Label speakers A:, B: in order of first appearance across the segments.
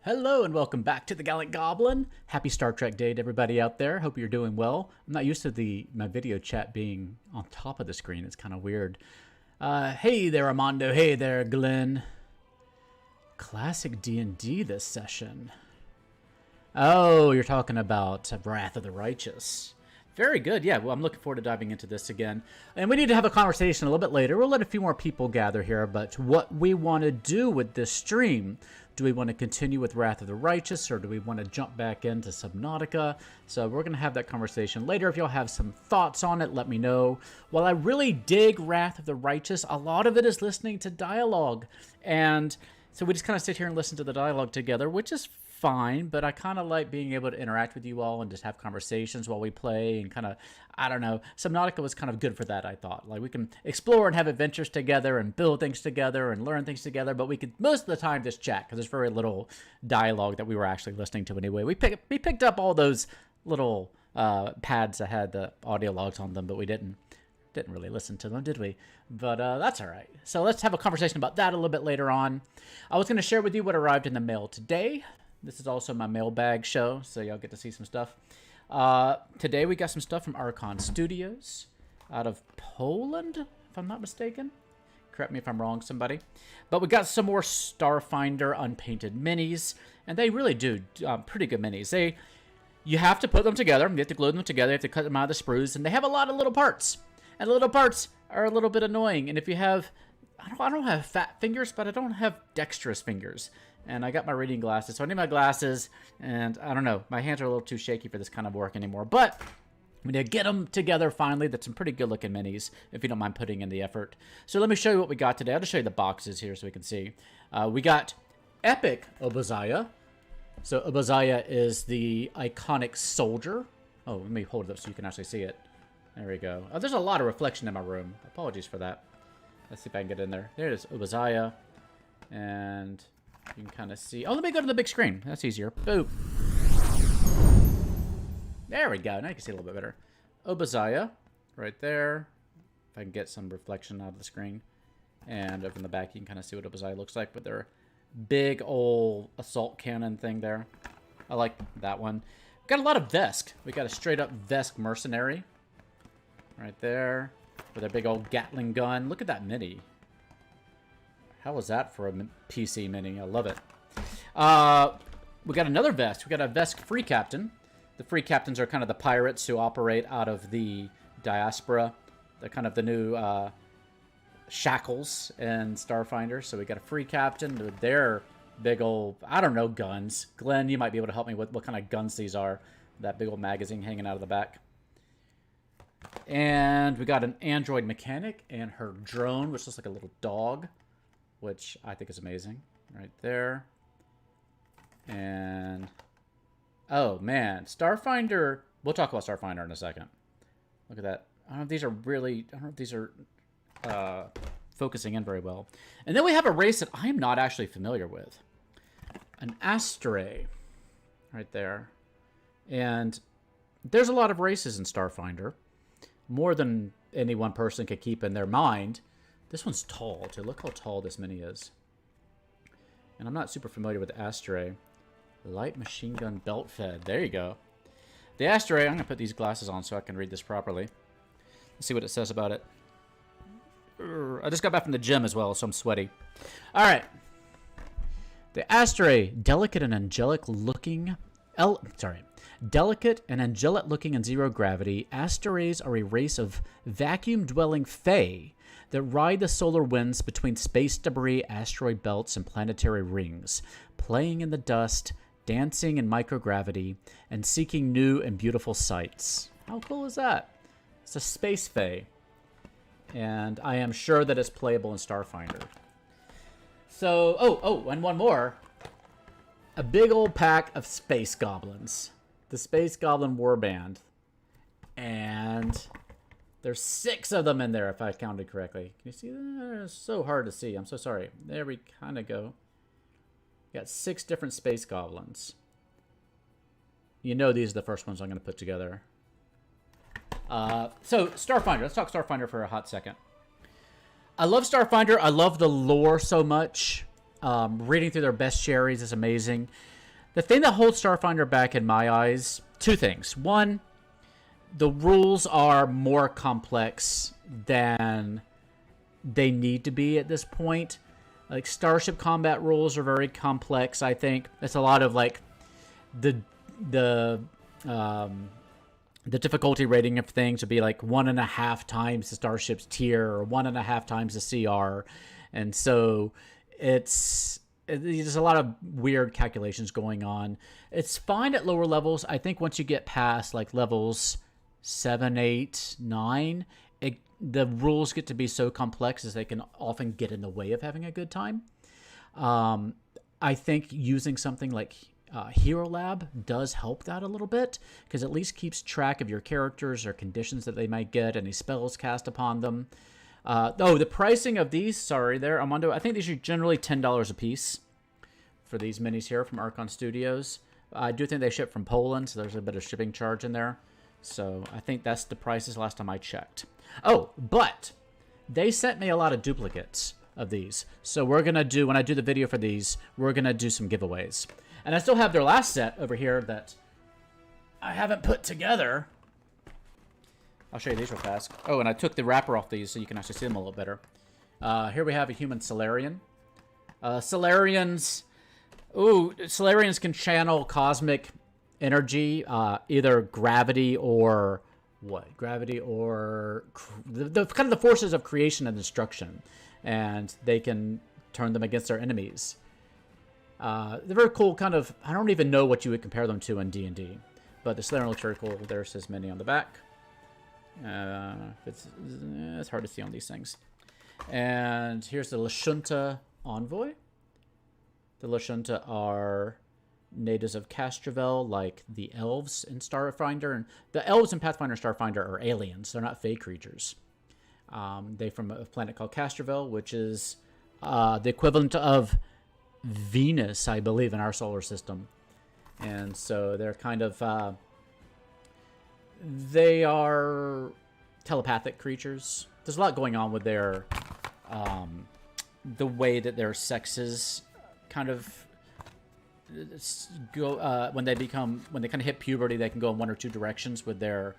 A: Hello and welcome back to the Gallant Goblin. Happy Star Trek Day to everybody out there. Hope you're doing well. I'm not used to my video chat being on top of the screen. It's kind of weird. Hey there, Armando. Hey there, Glenn. Classic D&D this session. Oh, you're talking about Wrath of the Righteous. Very good. Yeah, well, I'm looking forward to diving into this again. And we need to have a conversation a little bit later. We'll let a few more people gather here, but what we want to do with this stream, do we want to continue with Wrath of the Righteous, or do we want to jump back into Subnautica? So we're going to have that conversation later. If y'all have some thoughts on it, let me know. While I really dig Wrath of the Righteous, a lot of it is listening to dialogue. And so we just kind of sit here and listen to the dialogue together, which is fine, but I kind of like being able to interact with you all and just have conversations while we play and kind of, I don't know, Subnautica was kind of good for that, I thought. Like, we can explore and have adventures together and build things together and learn things together, but we could most of the time just chat because there's very little dialogue that we were actually listening to anyway. We picked up all those little pads that had the audio logs on them, but we didn't really listen to them, did we? But that's all right. So let's have a conversation about that a little bit later on. I was going to share with you what arrived in the mail today. This is also my mailbag show, so y'all get to see some stuff. Today we got some stuff from Archon Studios out of Poland, if I'm not mistaken. Correct me if I'm wrong, somebody. But we got some more Starfinder unpainted minis, and they really do pretty good minis. You have to put them together. You have to glue them together. You have to cut them out of the sprues, and they have a lot of little parts. And the little parts are a little bit annoying. And if you have, I don't have fat fingers, but I don't have dexterous fingers. And I got my reading glasses, so I need my glasses, and I don't know, my hands are a little too shaky for this kind of work anymore, but we need to get them together finally. That's some pretty good looking minis, if you don't mind putting in the effort. So let me show you what we got today. I'll just show you the boxes here so we can see. We got Epic Obaziah. So Obaziah is the iconic soldier. Oh, let me hold it up so you can actually see it. There we go. Oh, there's a lot of reflection in my room. Apologies for that. Let's see if I can get in there. There it is, Obaziah. And you can kind of see. Oh, let me go to the big screen. That's easier. Boom. There we go. Now you can see a little bit better. Obaziah, right there. If I can get some reflection out of the screen. And over in the back, you can kind of see what Obaziah looks like with their big old assault cannon thing there. I like that one. We've got a lot of Vesk. We got a straight up Vesk mercenary. Right there. With their big old Gatling gun. Look at that mini. How was that for a PC mini? I love it. We got another Vesk. We got a Vesk free captain. The free captains are kind of the pirates who operate out of the diaspora. They're kind of the new shackles in Starfinder. So we got a free captain with their big old, I don't know, guns. Glenn, you might be able to help me with what kind of guns these are. That big old magazine hanging out of the back. And we got an android mechanic and her drone, which looks like a little dog, which I think is amazing. Right there. And, oh man, Starfinder, we'll talk about Starfinder in a second. Look at that. I don't know if these are really, I don't know if these are focusing in very well. And then we have a race that I am not actually familiar with. An Astray, right there. And there's a lot of races in Starfinder. More than any one person could keep in their mind. This one's tall, too. Look how tall this mini is. And I'm not super familiar with the Astray. Light machine gun belt fed. There you go. The Astray, I'm going to put these glasses on so I can read this properly. Let's see what it says about it. I just got back from the gym as well, so I'm sweaty. All right. The Astray, delicate and angelic looking... Delicate and angelic looking in zero gravity, Astrays are a race of vacuum-dwelling fae that ride the solar winds between space debris, asteroid belts, and planetary rings, playing in the dust, dancing in microgravity, and seeking new and beautiful sights. How cool is that? It's a space fae. And I am sure that it's playable in Starfinder. So, oh, and one more. A big old pack of space goblins. The Space Goblin Warband. And there's 6 of them in there, if I counted correctly. Can you see that? It's so hard to see. I'm so sorry. There we kind of go. Got 6 different Space Goblins. You know these are the first ones I'm going to put together. So, Starfinder. Let's talk Starfinder for a hot second. I love Starfinder. I love the lore so much. Reading through their best cherries is amazing. The thing that holds Starfinder back in my eyes, two things. One, the rules are more complex than they need to be at this point. Like, starship combat rules are very complex, I think. It's a lot of, like, the difficulty rating of things would be like 1.5 times the starship's tier or 1.5 times the CR. And so there's a lot of weird calculations going on. It's fine at lower levels. I think once you get past like levels 7, 8, 9, the rules get to be so complex as they can often get in the way of having a good time. I think using something like Hero Lab does help that a little bit, because at least keeps track of your characters or conditions that they might get, any spells cast upon them. The pricing of these, sorry there, Armando, I think these are generally $10 a piece for these minis here from Archon Studios. I do think they ship from Poland, so there's a bit of shipping charge in there. So I think that's the prices last time I checked. Oh, but they sent me a lot of duplicates of these. So we're going to do, when I do the video for these, we're going to do some giveaways. And I still have their last set over here that I haven't put together. I'll show you these real fast. Oh, and I took the wrapper off these so you can actually see them a little better. Here we have a human Solarian. Solarians can channel cosmic energy, either gravity or what? Gravity or the kind of the forces of creation and destruction, and they can turn them against their enemies. They're very cool. Kind of, I don't even know what you would compare them to in D&D, but the Solarian looks very cool. There's his mini on the back. It's hard to see on these things. And here's the Lashunta Envoy. The Lashunta are natives of Castrovel, like the elves in Starfinder. And the elves in Pathfinder and Starfinder are aliens. They're not fey creatures. They're from a planet called Castrovel, which is the equivalent of Venus, I believe, in our solar system. And so they're kind of... they are telepathic creatures. There's a lot going on with their... the way that their sexes kind of go when they kind of hit puberty, they can go in one or two directions with their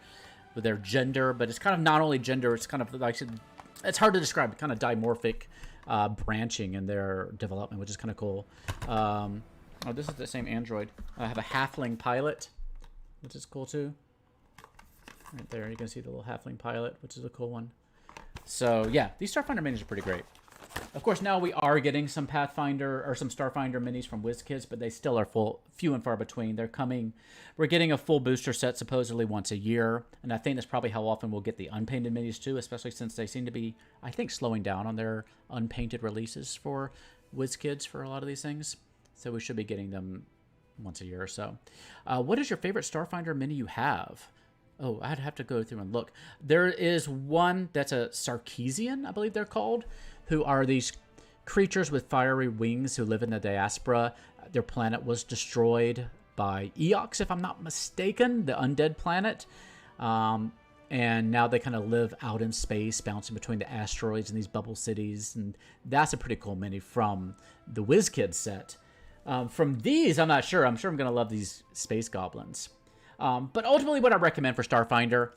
A: gender. But it's kind of not only gender; it's kind of like, it's hard to describe. Kind of dimorphic branching in their development, which is kind of cool. Oh, this is the same android. I have a halfling pilot, which is cool too. Right there, you can see the little halfling pilot, which is a cool one. So yeah, these Starfinder minis are pretty great. Of course, now we are getting some Pathfinder or some Starfinder minis from WizKids, but they still are few and far between. They're coming. We're getting a full booster set supposedly once a year, and I think that's probably how often we'll get the unpainted minis too, especially since they seem to be, I think, slowing down on their unpainted releases for WizKids for a lot of these things. So we should be getting them once a year or so. What is your favorite Starfinder mini you have? Oh, I'd have to go through and look. There is one that's a Sarkeesian, I believe they're called, who are these creatures with fiery wings who live in the diaspora. Their planet was destroyed by Eox, if I'm not mistaken, the undead planet. And now they kind of live out in space, bouncing between the asteroids and these bubble cities. And that's a pretty cool mini from the WizKids set. From these, I'm not sure. I'm sure I'm going to love these space goblins. But ultimately, what I recommend for Starfinder,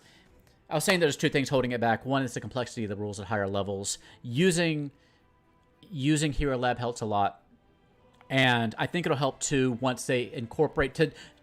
A: I was saying there's two things holding it back. One is the complexity of the rules at higher levels. Using Hero Lab helps a lot. And I think it'll help too once they incorporate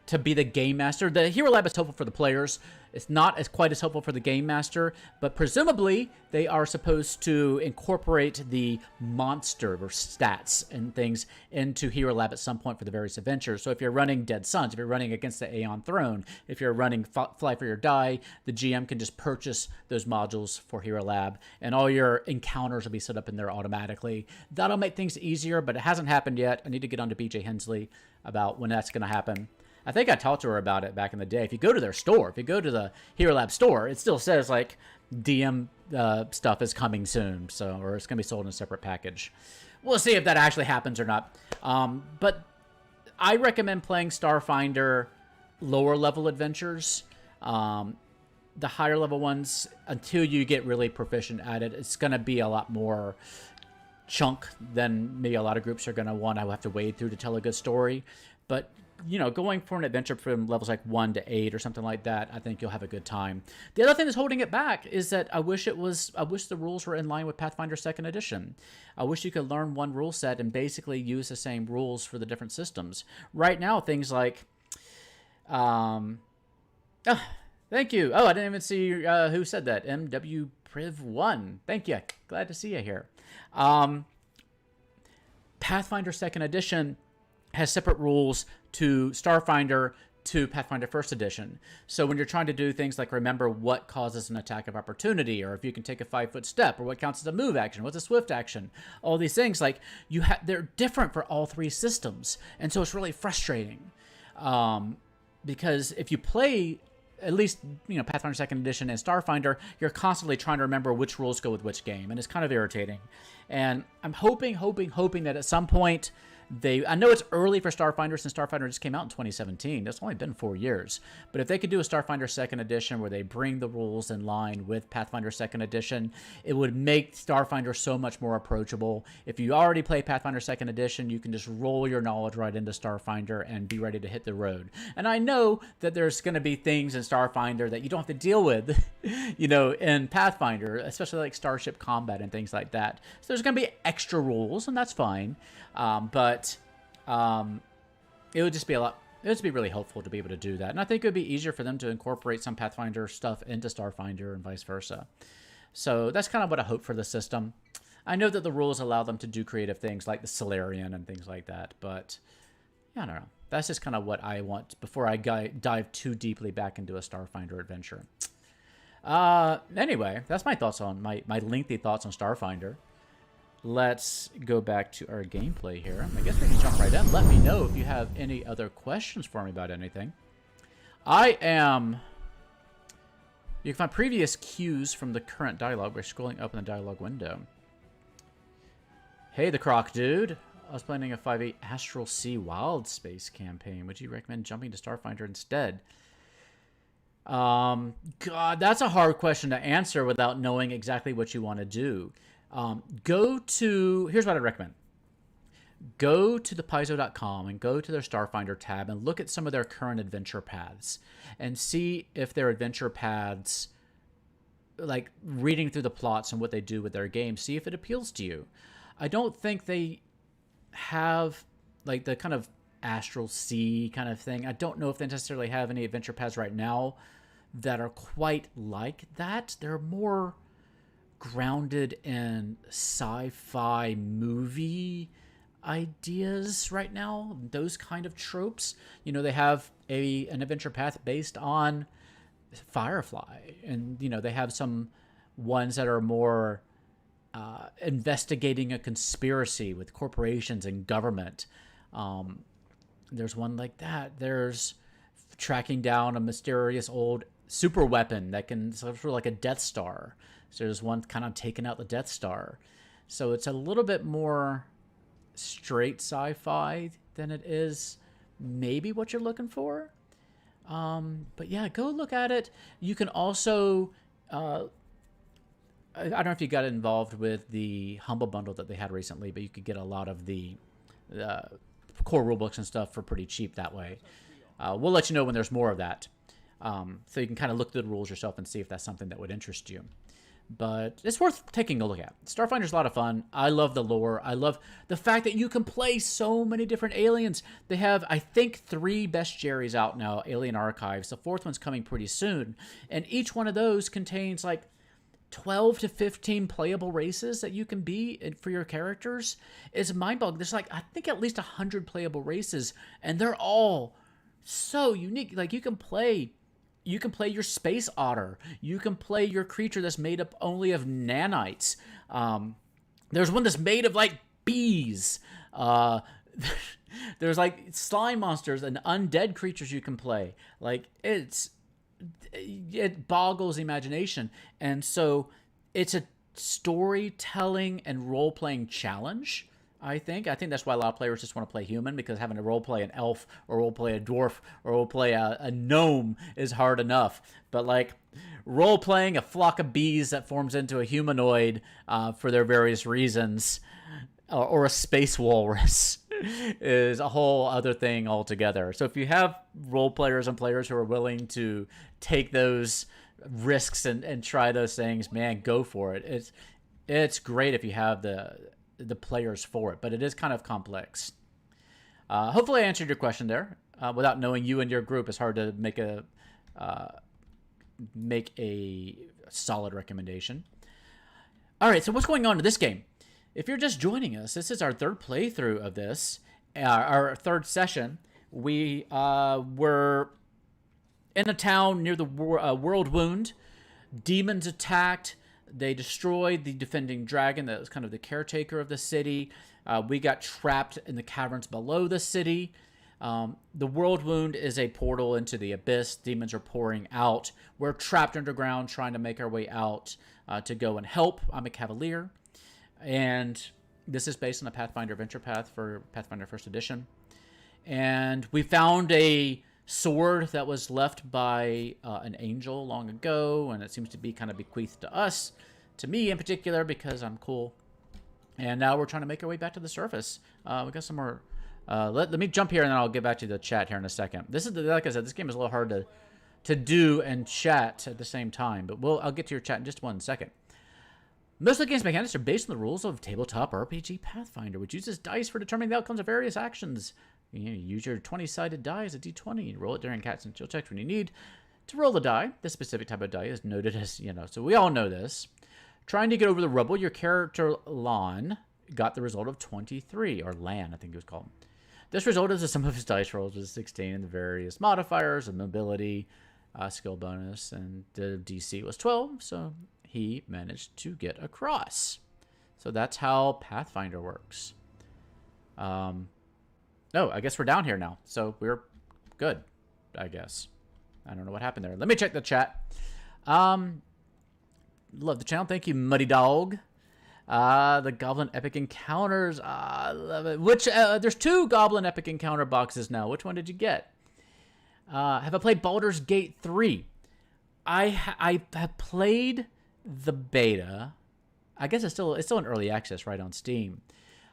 A: to be the game master. The Hero Lab is helpful for the players. It's not quite as helpful for the game master, but presumably they are supposed to incorporate the monster or stats and things into Hero Lab at some point for the various adventures. So if you're running Dead Suns, if you're running against the Aeon Throne, if you're running Fly for Your Die, the GM can just purchase those modules for Hero Lab, and all your encounters will be set up in there automatically. That'll make things easier, but it hasn't happened yet. I need to get on to BJ Hensley about when that's going to happen. I think I talked to her about it back in the day. If you go to their store, if you go to the Hero Lab store, it still says like DM stuff is coming soon, so, or it's going to be sold in a separate package. We'll see if that actually happens or not. But I recommend playing Starfinder lower level adventures. The higher level ones, until you get really proficient at it, it's going to be a lot more chunk than maybe a lot of groups are going to want. I will have to wade through to tell a good story. But going for an adventure from levels like 1 to 8 or something like that, I think you'll have a good time. The other thing that's holding it back is that I wish the rules were in line with Pathfinder 2nd Edition. I wish you could learn one rule set and basically use the same rules for the different systems. Right now, things like, thank you. Oh, I didn't even see who said that. MW Priv1. Thank you. Glad to see you here. Pathfinder 2nd Edition has separate rules to Starfinder to Pathfinder 1st Edition. So when you're trying to do things like remember what causes an attack of opportunity, or if you can take a 5-foot step, or what counts as a move action, what's a swift action, all these things, like they're different for all three systems. And so it's really frustrating. Because if you play at least, Pathfinder 2nd Edition and Starfinder, you're constantly trying to remember which rules go with which game, and it's kind of irritating. And I'm hoping that at some point I know it's early for Starfinder since Starfinder just came out in 2017. It's only been 4 years. But if they could do a Starfinder 2nd Edition where they bring the rules in line with Pathfinder 2nd Edition, it would make Starfinder so much more approachable. If you already play Pathfinder 2nd Edition, you can just roll your knowledge right into Starfinder and be ready to hit the road. And I know that there's going to be things in Starfinder that you don't have to deal with, in Pathfinder, especially like starship combat and things like that. So there's going to be extra rules, and that's fine. But it would just be really helpful to be able to do that. And I think it would be easier for them to incorporate some Pathfinder stuff into Starfinder and vice versa. So that's kind of what I hope for the system. I know that the rules allow them to do creative things like the Solarian and things like that, but I don't know. That's just kind of what I want before I dive too deeply back into a Starfinder adventure. Anyway, that's my thoughts on my lengthy thoughts on Starfinder. Let's go back to our gameplay here. I guess we can jump right in. Let me know if you have any other questions for me about anything. You can find previous cues from the current dialogue by scrolling up in the dialogue window. Hey, the Croc Dude. I was planning a 5e Astral Sea Wild Space campaign. Would you recommend jumping to Starfinder instead? God, that's a hard question to answer without knowing exactly what you want to do. Here's what I'd recommend. Go to thepaizo.com and go to their Starfinder tab and look at some of their current adventure paths and see if their adventure paths, like reading through the plots and what they do with their game, see if it appeals to you. I don't think they have like the kind of Astral Sea kind of thing. I don't know if they necessarily have any adventure paths right now that are quite like that. They're more grounded in sci-fi movie ideas right now, those kind of tropes. They have an adventure path based on Firefly, and they have some ones that are more investigating a conspiracy with corporations and government. There's one like that. There's tracking down a mysterious old super weapon that can sort of like a Death Star. So there's one kind of taking out the Death Star. So it's a little bit more straight sci-fi than it is maybe what you're looking for. But yeah, go look at it. You can also, I don't know if you got involved with the Humble Bundle that they had recently, but you could get a lot of the core rulebooks and stuff for pretty cheap that way. We'll let you know when there's more of that. So you can kind of look through the rules yourself and see if that's something that would interest you. But it's worth taking a look at. Starfinder's a lot of fun. I love the lore. I love the fact that you can play so many different aliens. They have, I think, 3 bestiaries out now, Alien Archives. The 4th one's coming pretty soon. And each one of those contains like 12 to 15 playable races that you can be for your characters. It's mind-boggling. There's like, I think, at least 100 playable races, and they're all so unique. Like you can play your space otter. You can play your creature that's made up only of nanites. There's one that's made of like bees. There's like slime monsters and undead creatures you can play. Like it boggles imagination. And so it's a storytelling and role-playing challenge. I think that's why a lot of players just want to play human, because having to roleplay an elf or roleplay a dwarf or roleplay a gnome is hard enough. But like roleplaying a flock of bees that forms into a humanoid for their various reasons, or a space walrus, is a whole other thing altogether. So if you have role players and players who are willing to take those risks and try those things, man, go for it. It's great if you have the players for it, but it is kind of complex. Hopefully I answered your question there. Without knowing you and your group, it's hard to make a solid recommendation. All right, so what's going on in this game? If you're just joining us, this is our third playthrough of this, our third session. We were in a town near the World Wound. Demons attacked. They destroyed the defending dragon that was kind of the caretaker of the city. We got trapped in the caverns below the city. The World Wound is a portal into the abyss. Demons are pouring out. We're trapped underground trying to make our way out to go and help. I'm a cavalier. And this is based on the Pathfinder Adventure Path for Pathfinder 1st Edition. And we found a sword that was left by an angel long ago, and it seems to be kind of bequeathed to us, to me in particular, because I'm cool. And now we're trying to make our way back to the surface. We got some more. Let me jump here, and then I'll get back to the chat here in a second. This is like I said, this game is a little hard to do and chat at the same time, but I'll get to your chat in just one second. Most of the game's mechanics are based on the rules of tabletop RPG Pathfinder, which uses dice for determining the outcomes of various actions. You use your 20-sided die as a d20 and roll it during cats and chill checks when you need to roll the die. This specific type of die is noted as, so we all know this. Trying to get over the rubble, your character, Lan, got the result of 23, or Lan, I think it was called. This result is the sum of his dice rolls with 16 and the various modifiers of mobility, skill bonus, and the DC was 12, so he managed to get across. So that's how Pathfinder works. Oh, I guess we're down here now, so we're good, I guess. I don't know what happened there. Let me check the chat. Love the channel. Thank you, Muddy Dog. The Goblin Epic Encounters. I love it. Which, there's 2 Goblin Epic Encounter boxes now. Which one did you get? Have I played Baldur's Gate 3? I have played the beta. I guess it's still in early access, right, on Steam.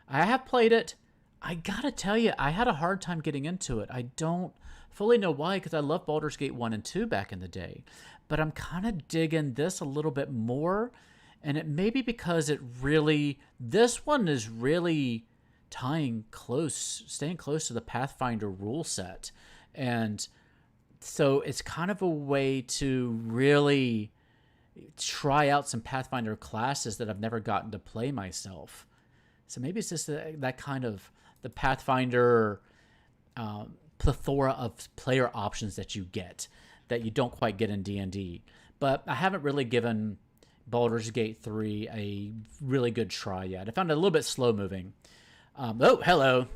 A: I have played it. I gotta tell you, I had a hard time getting into it. I don't fully know why, because I loved Baldur's Gate 1 and 2 back in the day. But I'm kind of digging this a little bit more. And it may be because this one is really staying close to the Pathfinder rule set. And so it's kind of a way to really try out some Pathfinder classes that I've never gotten to play myself. So maybe it's just that kind of the Pathfinder plethora of player options that you get that you don't quite get in D&D. But I haven't really given Baldur's Gate 3 a really good try yet. I found it a little bit slow moving. Oh, hello.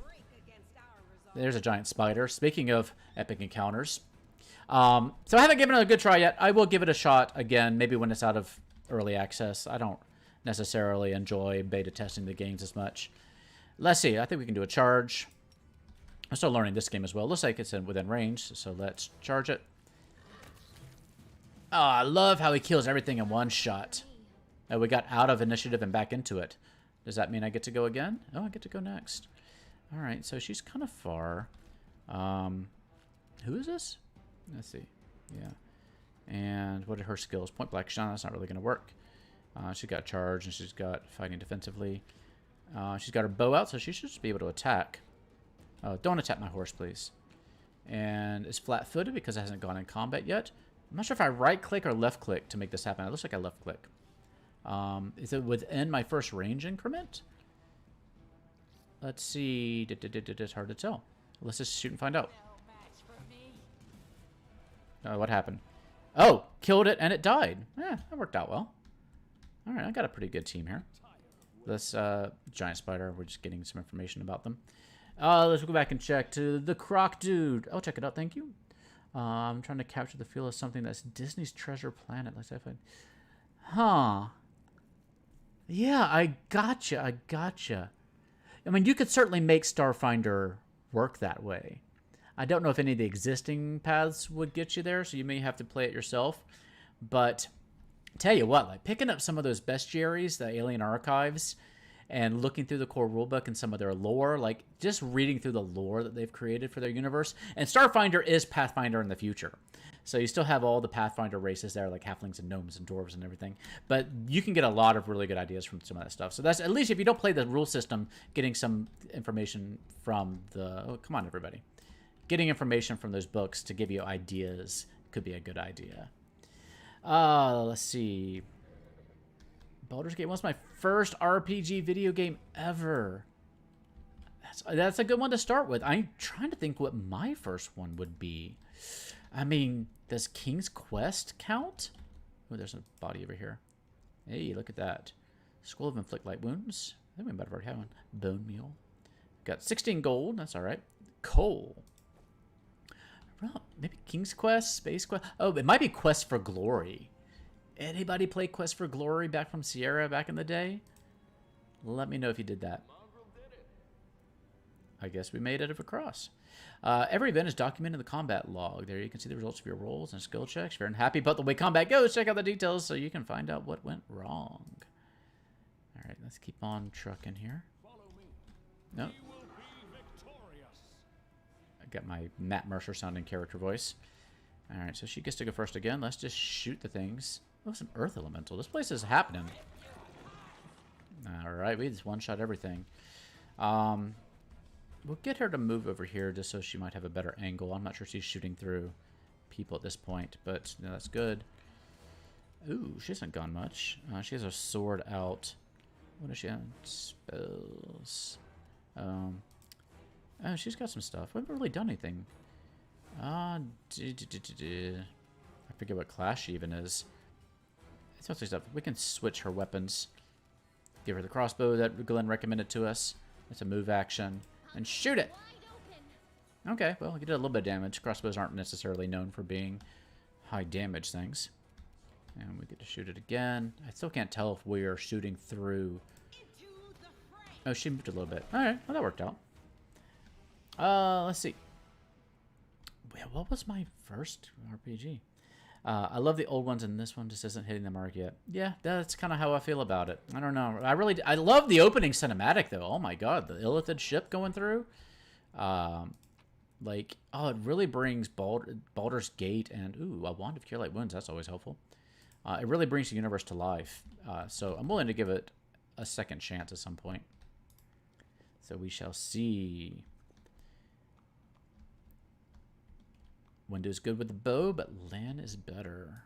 A: There's a giant spider. Speaking of epic encounters. So I haven't given it a good try yet. I will give it a shot again, maybe when it's out of early access. I don't necessarily enjoy beta testing the games as much. Let's see. I think we can do a charge. I'm still learning this game as well. Looks like it's within range, so let's charge it. Oh, I love how he kills everything in one shot. Oh, we got out of initiative and back into it. Does that mean I get to go again? Oh, I get to go next. All right, so she's kind of far. Who is this? Let's see. Yeah. And what are her skills? Point blank shot. That's not really going to work. She's got charge and she's got fighting defensively. She's got her bow out, so she should just be able to attack. Oh, don't attack my horse, please. And it's flat-footed because it hasn't gone in combat yet. I'm not sure if I right-click or left-click to make this happen. It looks like I left-click. Is it within my first range increment? Let's see. It's hard to tell. Let's just shoot and find out. What happened? Oh, killed it and it died. Yeah, that worked out well. All right, I got a pretty good team here. This giant spider, we're just getting some information about them. Let's go back and check to the Croc Dude. I'll check it out, thank you. I'm trying to capture the feel of something that's Disney's Treasure Planet. Let's see if I... Huh. Yeah, I gotcha. I mean, you could certainly make Starfinder work that way. I don't know if any of the existing paths would get you there, so you may have to play it yourself. But tell you what, like picking up some of those bestiaries, the alien archives, and looking through the core rulebook and some of their lore, like just reading through the lore that they've created for their universe. And Starfinder is Pathfinder in the future. So you still have all the Pathfinder races there, like halflings and gnomes and dwarves and everything. But you can get a lot of really good ideas from some of that stuff. So that's, at least if you don't play the rule system, getting some information from the... Oh, come on, everybody. Getting information from those books to give you ideas could be a good idea. Let's see. Baldur's Gate 1 was my first RPG video game ever. That's a good one to start with. I'm trying to think what my first one would be. I mean, does King's Quest count? Oh, there's a body over here. Hey, look at that. Scroll of Inflict Light Wounds. I think we might have already had one. Bone Meal. Got 16 gold. That's all right. Coal. Well, maybe King's Quest, Space Quest. Oh, it might be Quest for Glory. Anybody play Quest for Glory back from Sierra back in the day? Let me know if you did that. I guess we made it across. Every event is documented in the combat log. There you can see the results of your rolls and skill checks. If you're unhappy about the way combat goes, check out the details so you can find out what went wrong. All right, let's keep on trucking here. No. I got my Matt Mercer sounding character voice. All right, so she gets to go first again. Let's just shoot the things. Oh, some Earth Elemental. This place is happening. All right, we just one-shot everything. We'll get her to move over here just so she might have a better angle. I'm not sure she's shooting through people at this point, but no, that's good. Ooh, she hasn't gone much. She has a sword out. What does she have? Spells. Oh, she's got some stuff. We haven't really done anything. I forget what class she even is. It's mostly stuff. We can switch her weapons. Give her the crossbow that Glenn recommended to us. It's a move action. And shoot it! Okay, well, you did a little bit of damage. Crossbows aren't necessarily known for being high damage things. And we get to shoot it again. I still can't tell if we are shooting through... Oh, she moved a little bit. Alright, well, that worked out. Let's see. What was my first RPG? I love the old ones, and this one just isn't hitting the mark yet. Yeah, that's kind of how I feel about it. I don't know. I love the opening cinematic, though. Oh my god, the Illithid ship going through. Like, oh, it really brings Baldur's Gate and, ooh, a Wand of Cure Light Wounds. That's always helpful. It really brings the universe to life. So I'm willing to give it a second chance at some point. So we shall see. Window's good with the bow, but Lan is better.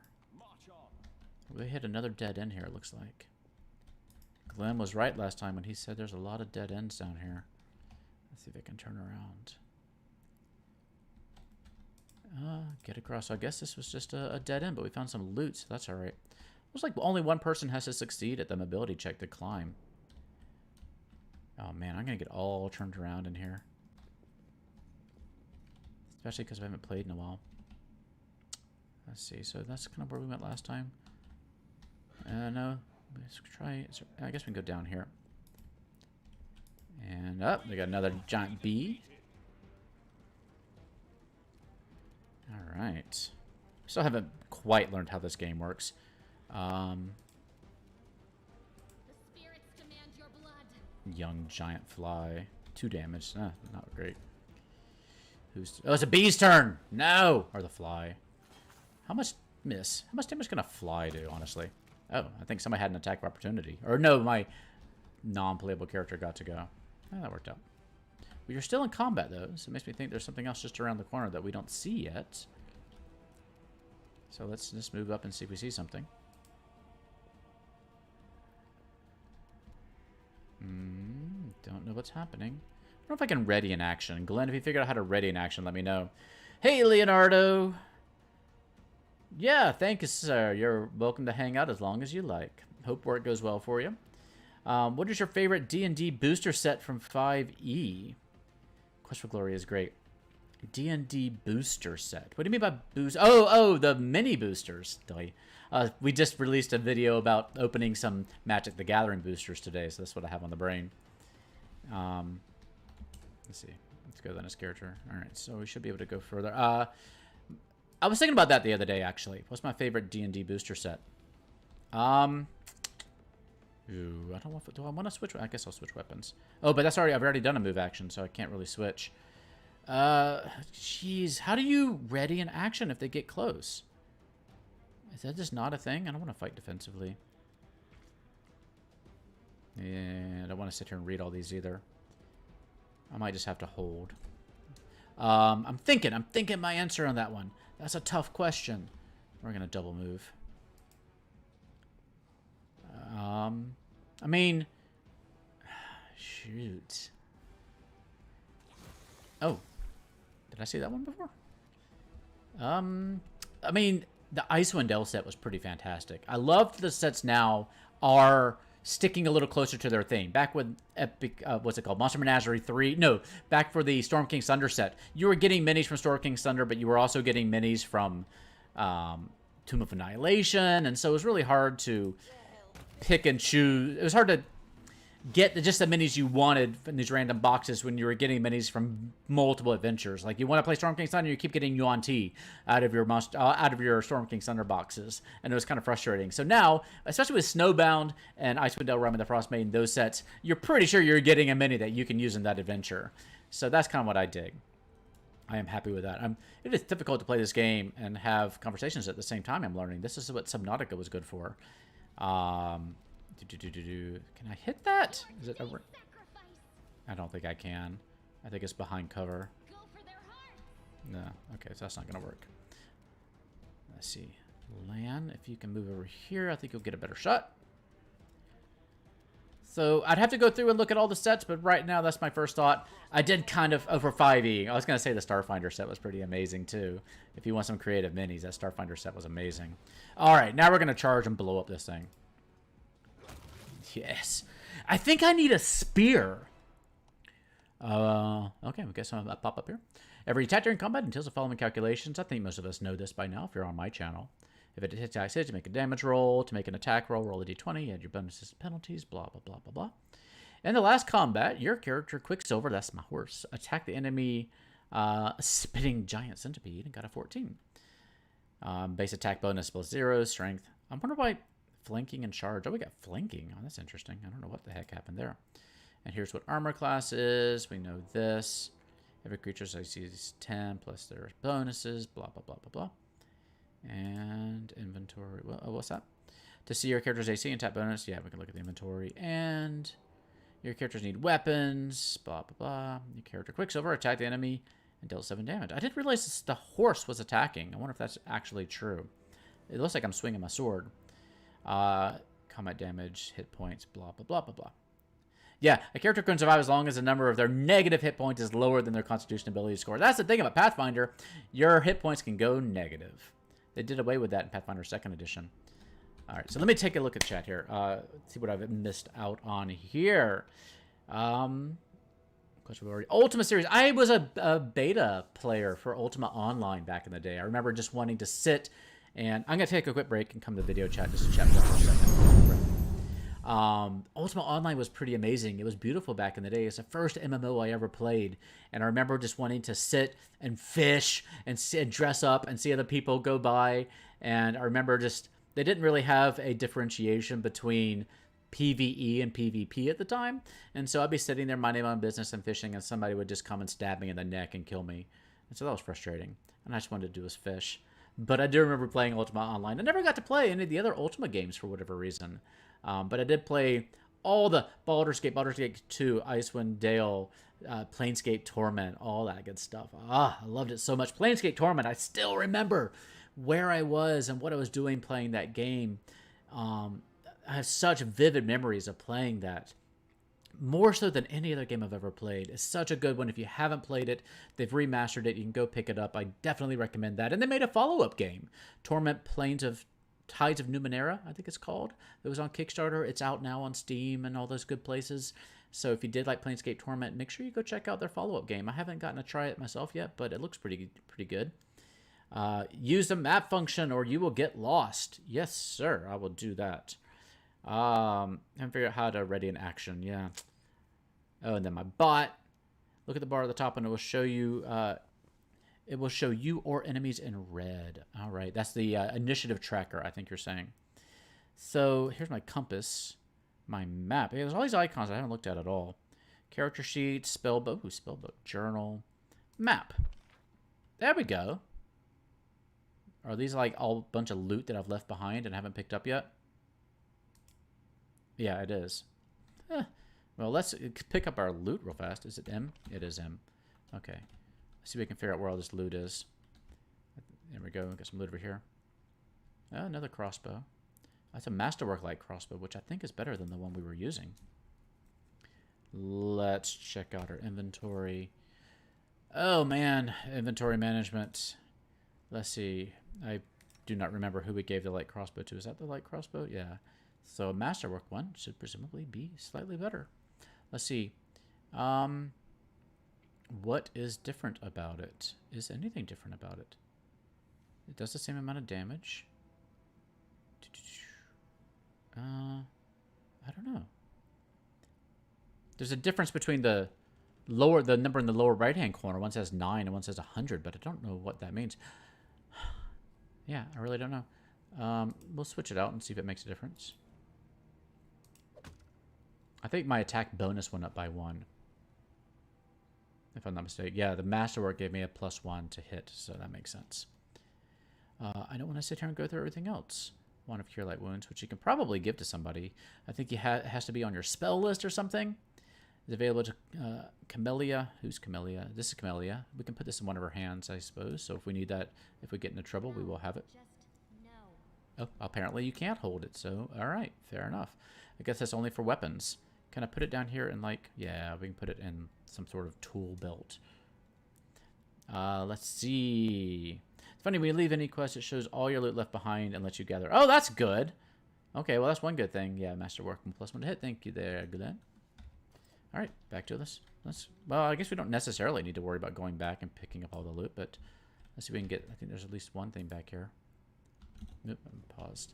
A: We hit another dead end here, it looks like. Glenn was right last time when he said there's a lot of dead ends down here. Let's see if I can turn around. Get across. So I guess this was just a dead end, but we found some loot, so that's alright. Looks like only one person has to succeed at the mobility check to climb. Oh man, I'm going to get all turned around in here. Especially because I haven't played in a while. Let's see. So that's kind of where we went last time. No. Let's try. I guess we can go down here. And up. We got another giant bee. All right. Still haven't quite learned how this game works. The spirits demand your blood. Young giant fly. 2 damage. Not great. Oh, it's a bee's turn! No! Or the fly. How much miss? How much damage can a fly do, honestly? Oh, I think somebody had an attack of opportunity. Or no, my non-playable character got to go. Oh, that worked out. Well, you're still in combat, though, so it makes me think there's something else just around the corner that we don't see yet. So let's just move up and see if we see something. Don't know what's happening. I don't know if I can ready an action. Glenn, if you figure out how to ready an action, let me know. Hey, Leonardo! Yeah, thank you, sir. You're welcome to hang out as long as you like. Hope work goes well for you. What is your favorite D&D booster set from 5e? Quest for Glory is great. D&D booster set. What do you mean by boost? Oh, the mini boosters. We just released a video about opening some Magic the Gathering boosters today, so that's what I have on the brain. Let's see. Let's go then as character. All right, so we should be able to go further. I was thinking about that the other day, actually. What's my favorite D&D booster set? Ooh, I don't want. Do I want to switch? I guess I'll switch weapons. Oh, but that's already. I've already done a move action, so I can't really switch. Jeez, how do you ready an action if they get close? Is that just not a thing? I don't want to fight defensively. Yeah, I don't want to sit here and read all these either. I might just have to hold. I'm thinking my answer on that one. That's a tough question. We're gonna double move. I mean, shoot. Oh, did I see that one before? I mean, the Icewind Dale set was pretty fantastic. I love the sets now are sticking a little closer to their theme. Back with Epic, what's it called? Monster Menagerie 3? No, back for the Storm King's Thunder set. You were getting minis from Storm King's Thunder, but you were also getting minis from Tomb of Annihilation, and so it was really hard to pick and choose. It was hard to get just the minis you wanted in these random boxes when you were getting minis from multiple adventures. Like, you want to play Storm King's Thunder, you keep getting Yuan Ti out of your Storm King's Thunder boxes, and it was kind of frustrating. So now, especially with Snowbound and Icewind Dale Realm and the Frost Maiden, those sets, you're pretty sure you're getting a mini that you can use in that adventure. So that's kind of what I dig. I am happy with that. It is difficult to play this game and have conversations at the same time I'm learning. This is what Subnautica was good for. Can I hit that? Is it over? I don't think I can. I think it's behind cover. No. Okay, so that's not going to work. Let's see. Lan, if you can move over here, I think you'll get a better shot. So I'd have to go through and look at all the sets, but right now that's my first thought. I did kind of over 5e. I was going to say the Starfinder set was pretty amazing too. If you want some creative minis, that Starfinder set was amazing. All right, now we're going to charge and blow up this thing. Yes. I think I need a spear. Okay, I guess I'll pop up here. Every attack during combat entails the following calculations. I think most of us know this by now if you're on my channel. If it attacks hits, you make a damage roll. To make an attack roll, roll a d20. Add your bonuses and penalties, blah, blah, blah, blah, blah. In the last combat, your character, Quicksilver, that's my horse, attacked the enemy spitting giant centipede and got a 14. Base attack bonus plus 0, strength. I wonder why flanking and charge. Oh, we got flanking. Oh, that's interesting. I don't know what the heck happened there. And here's what armor class is. We know this. Every creature's AC is 10 plus their bonuses, blah, blah, blah, blah, blah. And inventory. Well, oh, what's that? To see your character's AC and tap bonus, yeah, we can look at the inventory. And your characters need weapons, blah, blah, blah. Your character Quicksilver attacked the enemy and dealt 7 damage. I didn't realize the horse was attacking. I wonder if that's actually true. It looks like I'm swinging my sword. Combat damage, hit points, blah, blah, blah, blah, blah. Yeah, a character can survive as long as the number of their negative hit points is lower than their constitution ability score. That's the thing about Pathfinder. Your hit points can go negative. They did away with that in Pathfinder 2nd Edition. All right, so let me take a look at chat here. See what I've missed out on here. Ultima series. I was a beta player for Ultima Online back in the day. I remember just wanting to sit and I'm going to take a quick break and come to the video chat just to chat for a second. Ultima Online was pretty amazing. It was beautiful back in the day. It's the first MMO I ever played. And I remember just wanting to sit and fish and dress up and see other people go by. And I remember just, they didn't really have a differentiation between PvE and PvP at the time. And so I'd be sitting there minding my own business and fishing, and somebody would just come and stab me in the neck and kill me. And so that was frustrating. And I just wanted to do was fish. But I do remember playing Ultima Online. I never got to play any of the other Ultima games for whatever reason. But I did play all the Baldur's Gate 2, Icewind Dale, Planescape Torment, all that good stuff. I loved it so much. Planescape Torment, I still remember where I was and what I was doing playing that game. I have such vivid memories of playing that. More so than any other game I've ever played. It's such a good one. If you haven't played it, they've remastered it. You can go pick it up. I definitely recommend that. And they made a follow-up game, Torment Tides of Numenera, I think it's called. It was on Kickstarter. It's out now on Steam and all those good places. So if you did like Planescape Torment, make sure you go check out their follow-up game. I haven't gotten to try it myself yet, but it looks pretty good. Use the map function or you will get lost. Yes, sir. I will do that. And figure out how to ready an action. Yeah. Oh, and then my bot. Look at the bar at the top, and it will show you. It will show you or enemies in red. All right, that's the initiative tracker. I think you're saying. So here's my compass. My map. Yeah, there's all these icons I haven't looked at all. Character sheet, spellbook, spellbook, journal, map. There we go. Are these like all a bunch of loot that I've left behind and haven't picked up yet? Yeah, it is. Well, let's pick up our loot real fast. Is it M? It is M. Okay. Let's see if we can figure out where all this loot is. There we go. Got some loot over here. Oh, another crossbow. That's a masterwork light crossbow, which I think is better than the one we were using. Let's check out our inventory. Oh, man. Inventory management. Let's see. I do not remember who we gave the light crossbow to. Is that the light crossbow? Yeah. So a masterwork one should presumably be slightly better. Let's see. What is different about it? Is anything different about it? It does the same amount of damage. I don't know. There's a difference between the number in the lower right-hand corner. One says 9 and one says 100, but I don't know what that means. Yeah, I really don't know. We'll switch it out and see if it makes a difference. I think my attack bonus went up by 1. If I'm not mistaken. Yeah, the masterwork gave me a +1 to hit, so that makes sense. I don't want to sit here and go through everything else. One of Cure Light Wounds, which you can probably give to somebody. I think it has to be on your spell list or something. It's available to Camellia. Who's Camellia? This is Camellia. We can put this in one of her hands, I suppose. So if we need that, if we get into trouble, we will have it. Oh, apparently you can't hold it. So, all right, fair enough. I guess that's only for weapons. Can I put it down here in like, yeah, we can put it in some sort of tool belt. Let's see. It's funny, when you leave any quest, it shows all your loot left behind and lets you gather. Oh, that's good. Okay, well, that's one good thing. Yeah, masterwork and +1 to hit. Thank you there, Glenn. All right, back to this. Well, I guess we don't necessarily need to worry about going back and picking up all the loot, but let's see if we can get, I think there's at least one thing back here. Nope, I'm paused.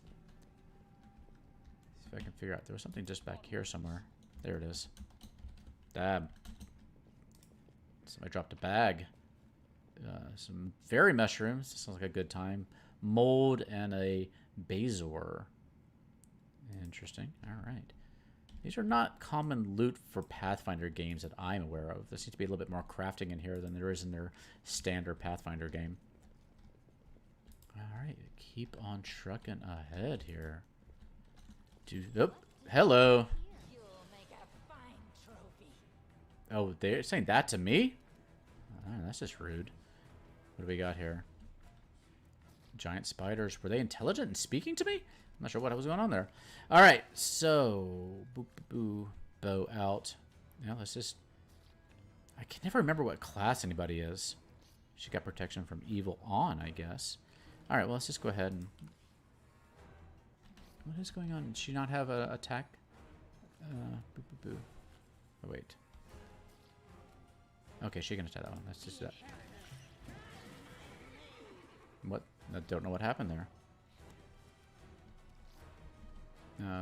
A: See if I can figure out. There was something just back here somewhere. There it is. Dab. Somebody dropped a bag. Some fairy mushrooms. Sounds like a good time. Mold and a Bazor. Interesting. All right. These are not common loot for Pathfinder games that I'm aware of. There seems to be a little bit more crafting in here than there is in their standard Pathfinder game. All right. Keep on trucking ahead here. Oh, hello. Oh, they're saying that to me? Oh, that's just rude. What do we got here? Giant spiders. Were they intelligent and speaking to me? I'm not sure what was going on there. All right, so bow out. Now let's just. I can never remember what class anybody is. She got protection from evil on, I guess. All right, well let's just go ahead and. What is going on? Did she not have an attack? Oh wait. Okay, she can attack that one. Let's just do that. What? I don't know what happened there.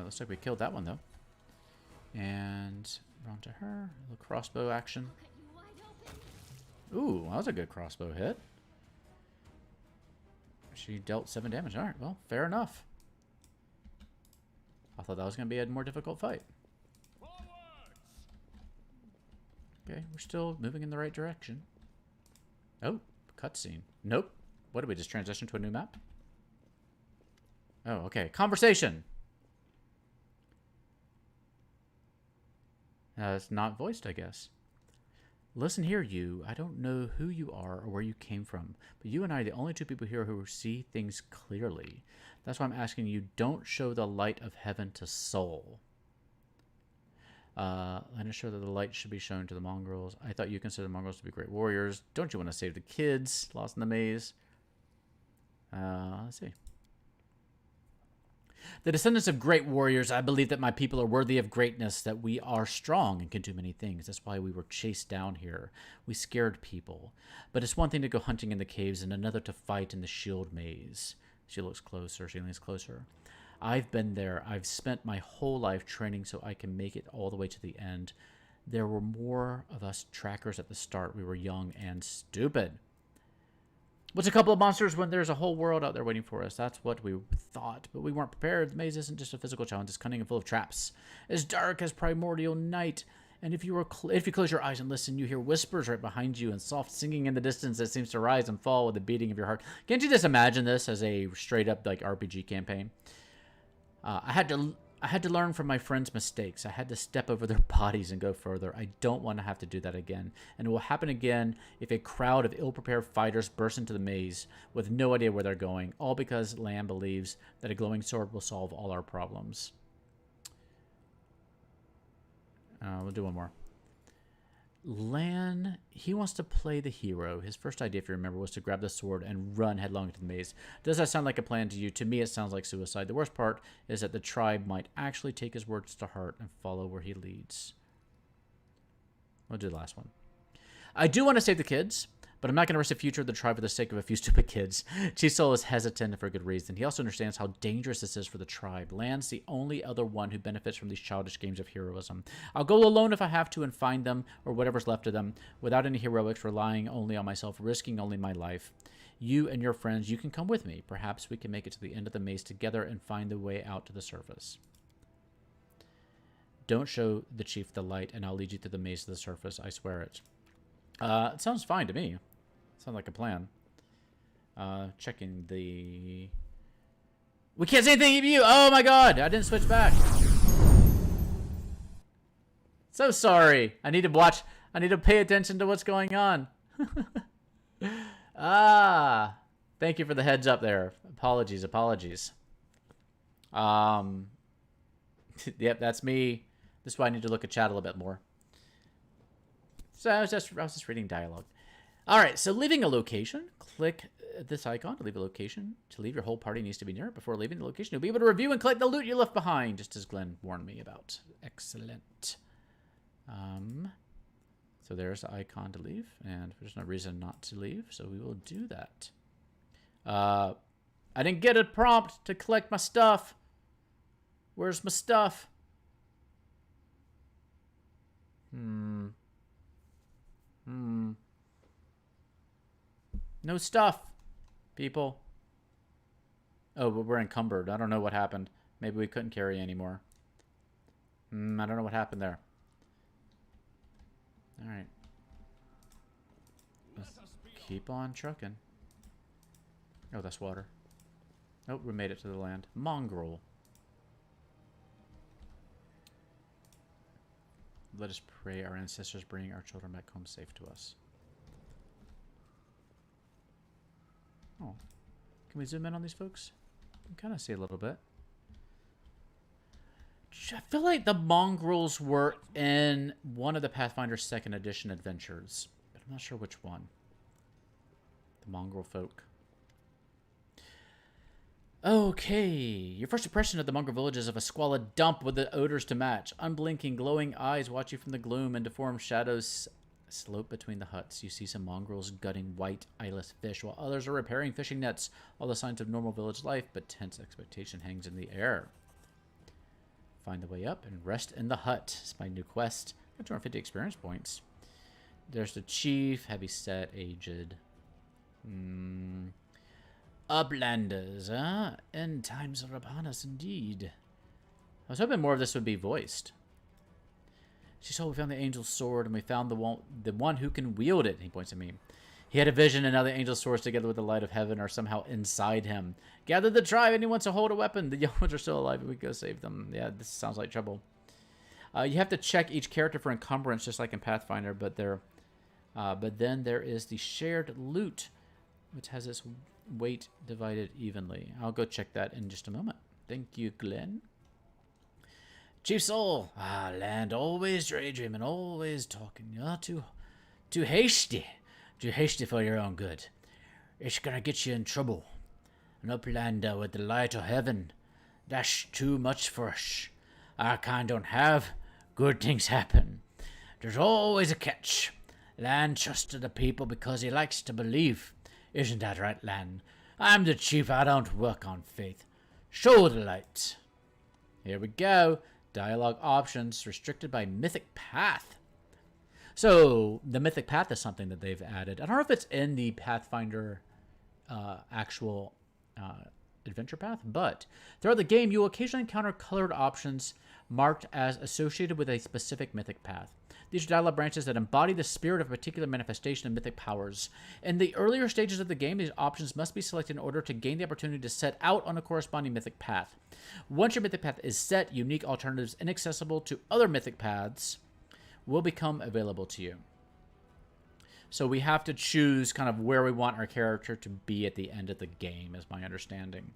A: Looks like we killed that one, though. And on to her. A little crossbow action. Ooh, that was a good crossbow hit. She dealt 7 damage. Alright, well, fair enough. I thought that was going to be a more difficult fight. Okay, we're still moving in the right direction. Oh, cutscene. Nope. What did we just transition to a new map? Oh, okay. Conversation. It's not voiced, I guess. Listen here, you. I don't know who you are or where you came from, but you and I are the only two people here who see things clearly. That's why I'm asking you, don't show the light of heaven to Soul. And ensure that the light should be shown to the mongrels. I thought you considered the mongrels to be great warriors. Don't you want to save the kids lost in the maze? Let's see. The descendants of great warriors, I believe that my people are worthy of greatness, that we are strong and can do many things. That's why we were chased down here. We scared people. But it's one thing to go hunting in the caves and another to fight in the shield maze. She looks closer. She leans closer. I've been there. I've spent my whole life training so I can make it all the way to the end. There were more of us trackers at the start. We were young and stupid. What's a couple of monsters when there's a whole world out there waiting for us? That's what we thought, but we weren't prepared. The maze isn't just a physical challenge; it's cunning and full of traps. As dark as primordial night, and if you close your eyes and listen, you hear whispers right behind you and soft singing in the distance that seems to rise and fall with the beating of your heart. Can't you just imagine this as a straight up like RPG campaign? I had to learn from my friends' mistakes. I had to step over their bodies and go further. I don't want to have to do that again. And it will happen again if a crowd of ill-prepared fighters burst into the maze with no idea where they're going, all because Lamb believes that a glowing sword will solve all our problems. We'll do one more. Lan, he wants to play the hero. His first idea, if you remember, was to grab the sword and run headlong into the maze. Does that sound like a plan to you? To me, it sounds like suicide. The worst part is that the tribe might actually take his words to heart and follow where he leads. We'll do the last one. I do want to save the kids, but I'm not going to risk the future of the tribe for the sake of a few stupid kids. Chief Soul is hesitant for a good reason. He also understands how dangerous this is for the tribe. Lan's the only other one who benefits from these childish games of heroism. I'll go alone if I have to and find them, or whatever's left of them, without any heroics, relying only on myself, risking only my life. You and your friends, you can come with me. Perhaps we can make it to the end of the maze together and find the way out to the surface. Don't show the chief the light, and I'll lead you to the maze to the surface. I swear it. It sounds fine to me. Sounds like a plan. Checking the... We can't say anything to you! Oh my god! I didn't switch back. So sorry. I need to watch... I need to pay attention to what's going on. Thank you for the heads up there. Apologies. Yep, that's me. This is why I need to look at chat a little bit more. So I was just reading dialogue. All right, so leaving a location, click this icon to leave a location. To leave, your whole party needs to be near it. Before leaving the location, you'll be able to review and collect the loot you left behind, just as Glenn warned me about. Excellent. So there's the icon to leave, and there's no reason not to leave, so we will do that. I didn't get a prompt to collect my stuff. Where's my stuff? No stuff, people. Oh, but we're encumbered. I don't know what happened. Maybe we couldn't carry anymore. I don't know what happened there. All right. Let's keep on trucking. Oh, that's water. Oh, we made it to the land. Mongrel. Let us pray our ancestors bring our children back home safe to us. Oh. Can we zoom in on these folks? You can kind of see a little bit. I feel like the mongrels were in one of the Pathfinder 2nd Edition adventures, but I'm not sure which one. The mongrel folk. Okay, your first impression of the mongrel village is of a squalid dump with the odors to match. Unblinking, glowing eyes watch you from the gloom, and deformed shadows slope between the huts. You see some mongrels gutting white, eyeless fish, while others are repairing fishing nets. All the signs of normal village life, but tense expectation hangs in the air. Find the way up and rest in the hut. It's my new quest. Got 250 experience points. There's the chief, heavy set, aged. Uplanders, huh? End times are upon us indeed. I was hoping more of this would be voiced. She saw we found the angel's sword, and we found the one who can wield it. He points at me. He had a vision, and now the angel's swords, together with the light of heaven, are somehow inside him. Gather the tribe, and he wants to hold a weapon. The young ones are still alive, and we go save them. Yeah, this sounds like trouble. You have to check each character for encumbrance, just like in Pathfinder, but then there is the shared loot, which has its weight divided evenly. I'll go check that in just a moment. Thank you, Glenn. Chief Soul, land, always daydreaming, always talking. You're too hasty for your own good. It's gonna get you in trouble. An uplander with the light of heaven, that's too much for us. Our kind don't have good things happen. There's always a catch. Land trusted the people because he likes to believe. Isn't that right, Lan? I'm the chief, I don't work on faith. Show the light. Here we go. Dialogue options restricted by Mythic Path. So, the Mythic Path is something that they've added. I don't know if it's in the Pathfinder actual adventure path, but throughout the game, you will occasionally encounter colored options marked as associated with a specific mythic path. These are dialogue branches that embody the spirit of a particular manifestation of mythic powers. In the earlier stages of the game, these options must be selected in order to gain the opportunity to set out on a corresponding mythic path. Once your mythic path is set, unique alternatives inaccessible to other mythic paths will become available to you. So we have to choose kind of where we want our character to be at the end of the game, is my understanding.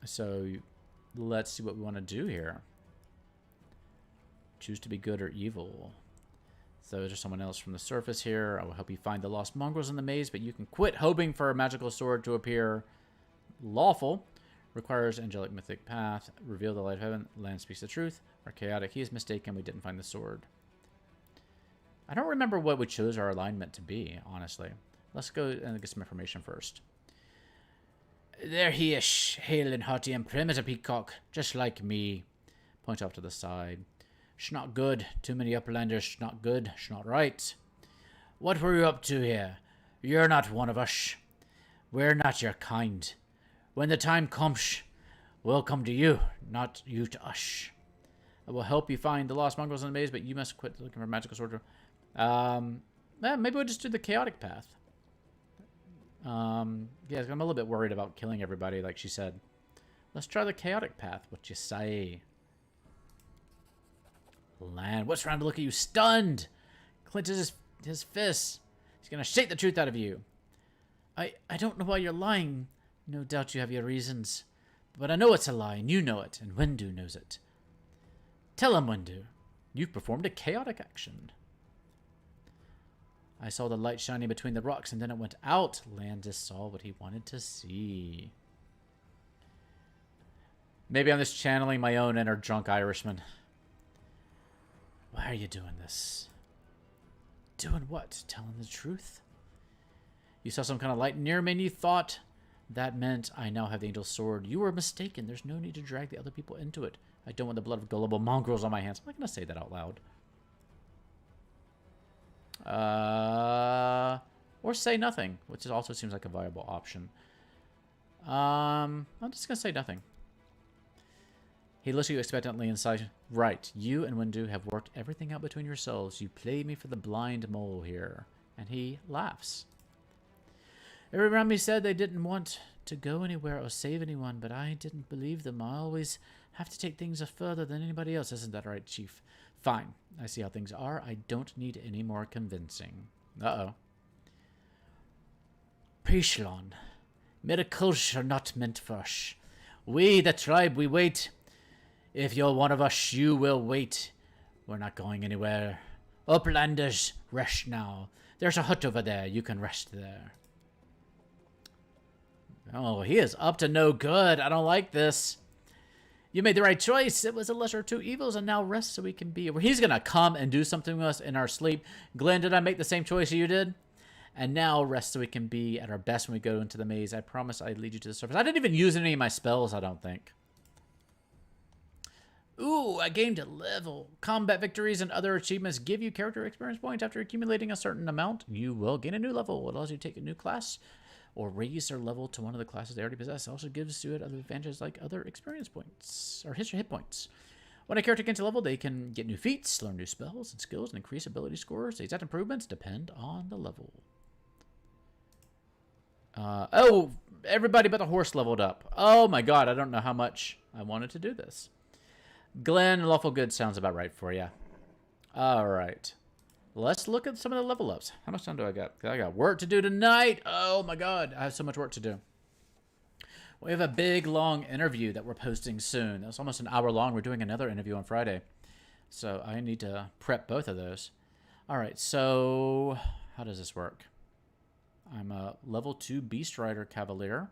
A: So let's see what we want to do here. Choose to be good or evil. So there's someone else from the surface here. I will help you find the lost mongrels in the maze, but you can quit hoping for a magical sword to appear. Lawful. Requires angelic mythic path. Reveal the light of heaven. Land speaks the truth. Or chaotic. He is mistaken. We didn't find the sword. I don't remember what we chose our alignment to be, honestly. Let's go and get some information first. There he is, hale and hearty and prim as a peacock, just like me. Point off to the side. Sh not good. Too many uplanders. Sh not good. Sh not right. What were you up to here? You're not one of us. We're not your kind. When the time comes, we'll come to you, not you to us. I will help you find the lost mongrels in the maze, but you must quit looking for magical sword. Maybe we'll just do the chaotic path. Yeah, I'm a little bit worried about killing everybody, like she said. Let's try the chaotic path. What you say? Land. What's trying to look at you? Stunned. Clenches his fists. He's gonna shake the truth out of you. I don't know why you're lying. No doubt you have your reasons. But I know it's a lie, and you know it, and Wendu knows it. Tell him, Wendu. You've performed a chaotic action. I saw the light shining between the rocks, and then it went out. Landis saw what he wanted to see. Maybe I'm just channeling my own inner drunk Irishman. Why are you doing this? Doing what? Telling the truth? You saw some kind of light near me, and you thought that meant I now have the angel's sword. You were mistaken. There's no need to drag the other people into it. I don't want the blood of gullible mongrels on my hands. I'm not going to say that out loud. Or say nothing, which also seems like a viable option. I'm just gonna say nothing. He looks at you expectantly inside. Right, you and Wendu have worked everything out between yourselves. You played me for the blind mole here. And he laughs. Everyone around me said they didn't want to go anywhere or save anyone, but I didn't believe them. I always have to take things further than anybody else. Isn't that right, Chief? Fine. I see how things are. I don't need any more convincing. Uh-oh. Prishlon. Miracles are not meant for us. We, the tribe, we wait. If you're one of us, you will wait. We're not going anywhere. Uplanders, rest now. There's a hut over there. You can rest there. Oh, he is up to no good. I don't like this. You made the right choice. It was a lesser of two evils, and now rest so we can be. He's going to come and do something with us in our sleep. Glenn, did I make the same choice you did? And now rest so we can be at our best when we go into the maze. I promise I'd lead you to the surface. I didn't even use any of my spells, I don't think. Ooh, I gained a level. Combat victories and other achievements give you character experience points. After accumulating a certain amount, you will gain a new level. It allows you to take a new class or raise their level to one of the classes they already possess. It also gives you other advantages like other experience points or hit points. When a character gets a level, they can get new feats, learn new spells and skills, and increase ability scores. The exact improvements depend on the level. Oh, everybody but the horse leveled up. Oh my god, I don't know how much I wanted to do this. Glenn, lawful good sounds about right for you. Alright. Let's look at some of the level ups. How much time do I got? I got work to do tonight. Oh my god, I have so much work to do. We have a big, long interview that we're posting soon. That's almost an hour long. We're doing another interview on Friday. So I need to prep both of those. Alright, so how does this work? I'm a level 2 Beast Rider Cavalier.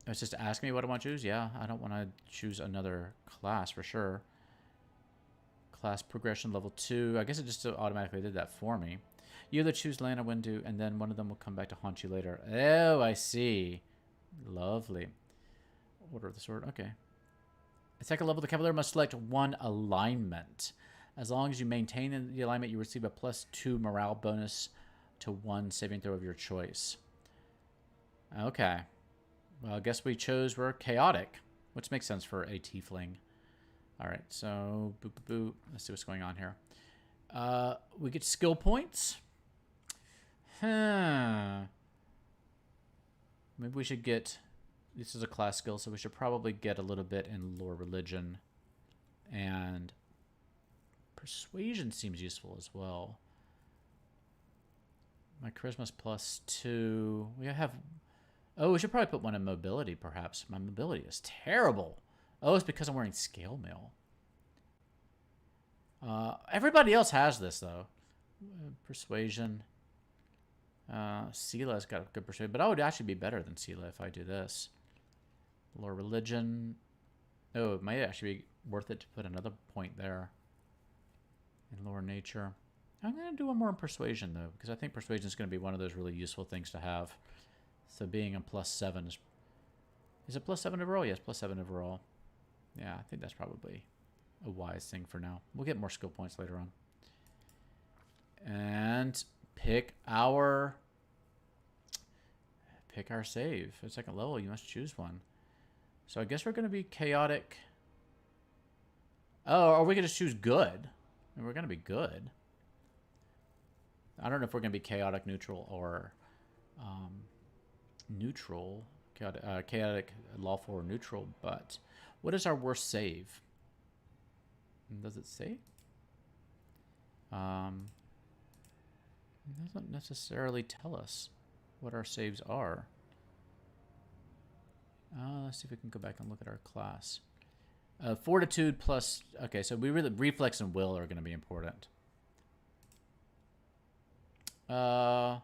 A: It's just asking me what I want to choose. Yeah, I don't want to choose another class for sure. Class progression level 2. I guess it just automatically did that for me. You either choose Lana, Windu, and then one of them will come back to haunt you later. Oh, I see. Lovely. Order of the Sword. Okay. At second level, the Cavalier must select one alignment. As long as you maintain the alignment, you receive a +2 morale bonus to 1 saving throw of your choice. Okay. Well, I guess we chose we're chaotic, which makes sense for a tiefling. All right, so boop, boop, boop. Let's see what's going on here. We get skill points. Maybe we should get... This is a class skill, so we should probably get a little bit in lore religion. And persuasion seems useful as well. My charisma's +2. We have... Oh, we should probably put one in mobility, perhaps. My mobility is terrible. Oh, it's because I'm wearing scale mail. Everybody else has this, though. Persuasion. Sela's got a good persuasion, but I would actually be better than Sela if I do this. Lore religion. Oh, it might actually be worth it to put another point there. In lore nature. I'm going to do one more in persuasion, though, because I think persuasion is going to be one of those really useful things to have. So being a +7 is... Is it +7 overall? Yes, +7 overall. Yeah, I think that's probably a wise thing for now. We'll get more skill points later on. And pick our save. At second level, you must choose one. So I guess we're going to be chaotic. Oh, are we going to choose good? We're going to be good. I don't know if we're going to be chaotic, neutral, or neutral. Chaotic, lawful, or neutral. But what is our worst save? Does it say? It doesn't necessarily tell us what our saves are. Let's see if we can go back and look at our class. Fortitude plus... Okay, so we really... Reflex and will are going to be important. I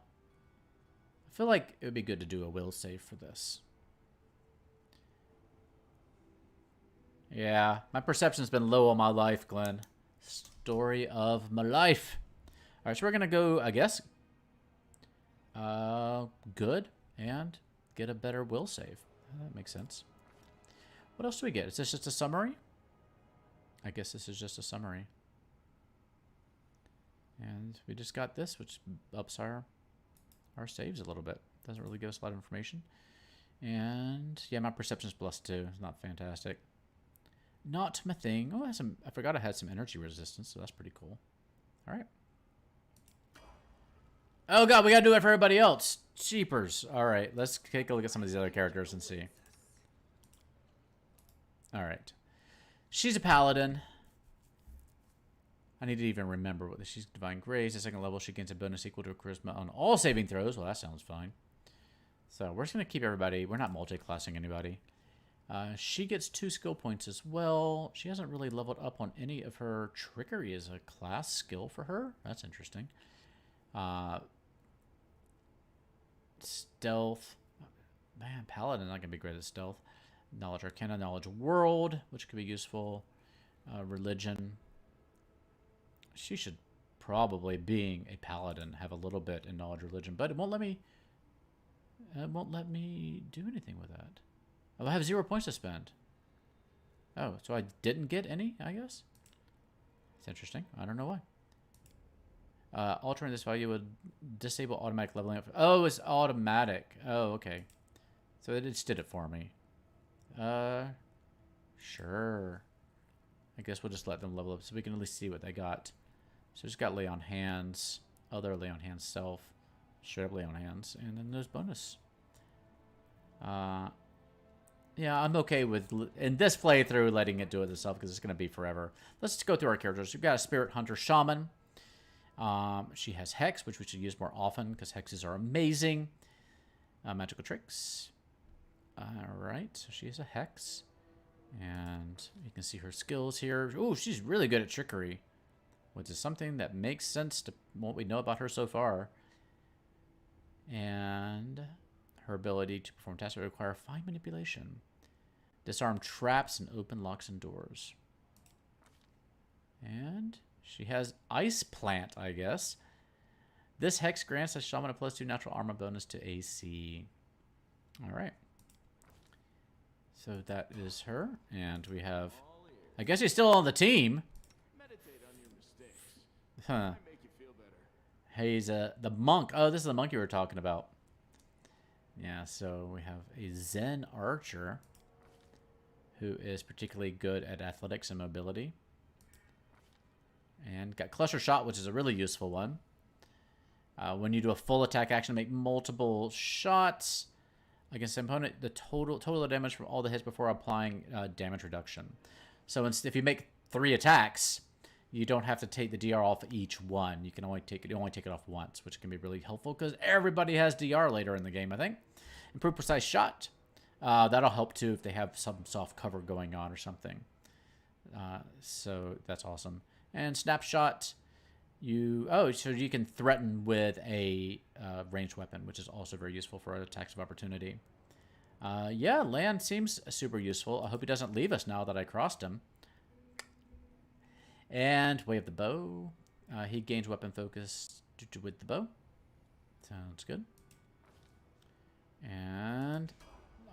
A: feel like it would be good to do a will save for this. Yeah, my perception's been low all my life, Glenn. Story of my life. All right, so we're going to go, I guess, good and get a better will save. That makes sense. What else do we get? Is this just a summary? I guess this is just a summary. And we just got this, which ups our saves a little bit. Doesn't really give us a lot of information. And, yeah, my perception's +2. It's not fantastic. Not my thing. Oh, I forgot I had some energy resistance, so that's pretty cool. All right. Oh, God, we got to do it for everybody else. Cheapers. All right, let's take a look at some of these other characters and see. All right. She's a paladin. I need to even remember what she's Divine Grace. At second level, she gains a bonus equal to her charisma on all saving throws. Well, that sounds fine. So we're just going to keep everybody. We're not multi-classing anybody. She gets 2 skill points as well. She hasn't really leveled up on any of her trickery as a class skill for her. That's interesting. Stealth. Man, Paladin not going to be great at stealth. Knowledge Arcana, Knowledge World, which could be useful. Religion. She should probably, being a Paladin, have a little bit in Knowledge Religion, but it won't let me... It won't let me do anything with that. Oh, I have 0 points to spend. Oh, so I didn't get any, I guess? It's interesting. I don't know why. Altering this value would disable automatic leveling up. Oh, it's automatic. Oh, okay. So it just did it for me. Sure. I guess we'll just let them level up so we can at least see what they got. So just got Lay on Hands, other Lay on Hands self, straight up Lay on Hands, and then there's bonus. Yeah, I'm okay with, in this playthrough, letting it do it itself because it's going to be forever. Let's just go through our characters. We've got a Spirit Hunter Shaman. She has Hex, which we should use more often because Hexes are amazing. Magical Tricks. Alright, so she has a Hex. And you can see her skills here. Ooh, she's really good at trickery, which is something that makes sense to what we know about her so far. And her ability to perform tasks would require fine manipulation. Disarm traps and open locks and doors. And she has Ice Plant, I guess. This Hex grants a Shaman a +2 natural armor bonus to AC. Alright. So that is her. And we have... I guess he's still on the team.
B: Meditate on your mistakes.
A: Huh.
B: Make you feel better.
A: He's the monk. Oh, this is the monk you were talking about. Yeah, so we have a Zen archer who is particularly good at athletics and mobility. And got cluster shot, which is a really useful one. When you do a full attack action, make multiple shots against an opponent, the total damage from all the hits before applying damage reduction. So if you make 3 attacks, you don't have to take the DR off each one. You can only take it off once, which can be really helpful because everybody has DR later in the game, I think. Improve precise shot. That'll help too if they have some soft cover going on or something. So that's awesome. And snapshot, so you can threaten with a ranged weapon, which is also very useful for attacks of opportunity. Yeah, land seems super useful. I hope he doesn't leave us now that I crossed him. And we have the bow. He gains weapon focus with the bow. Sounds good. And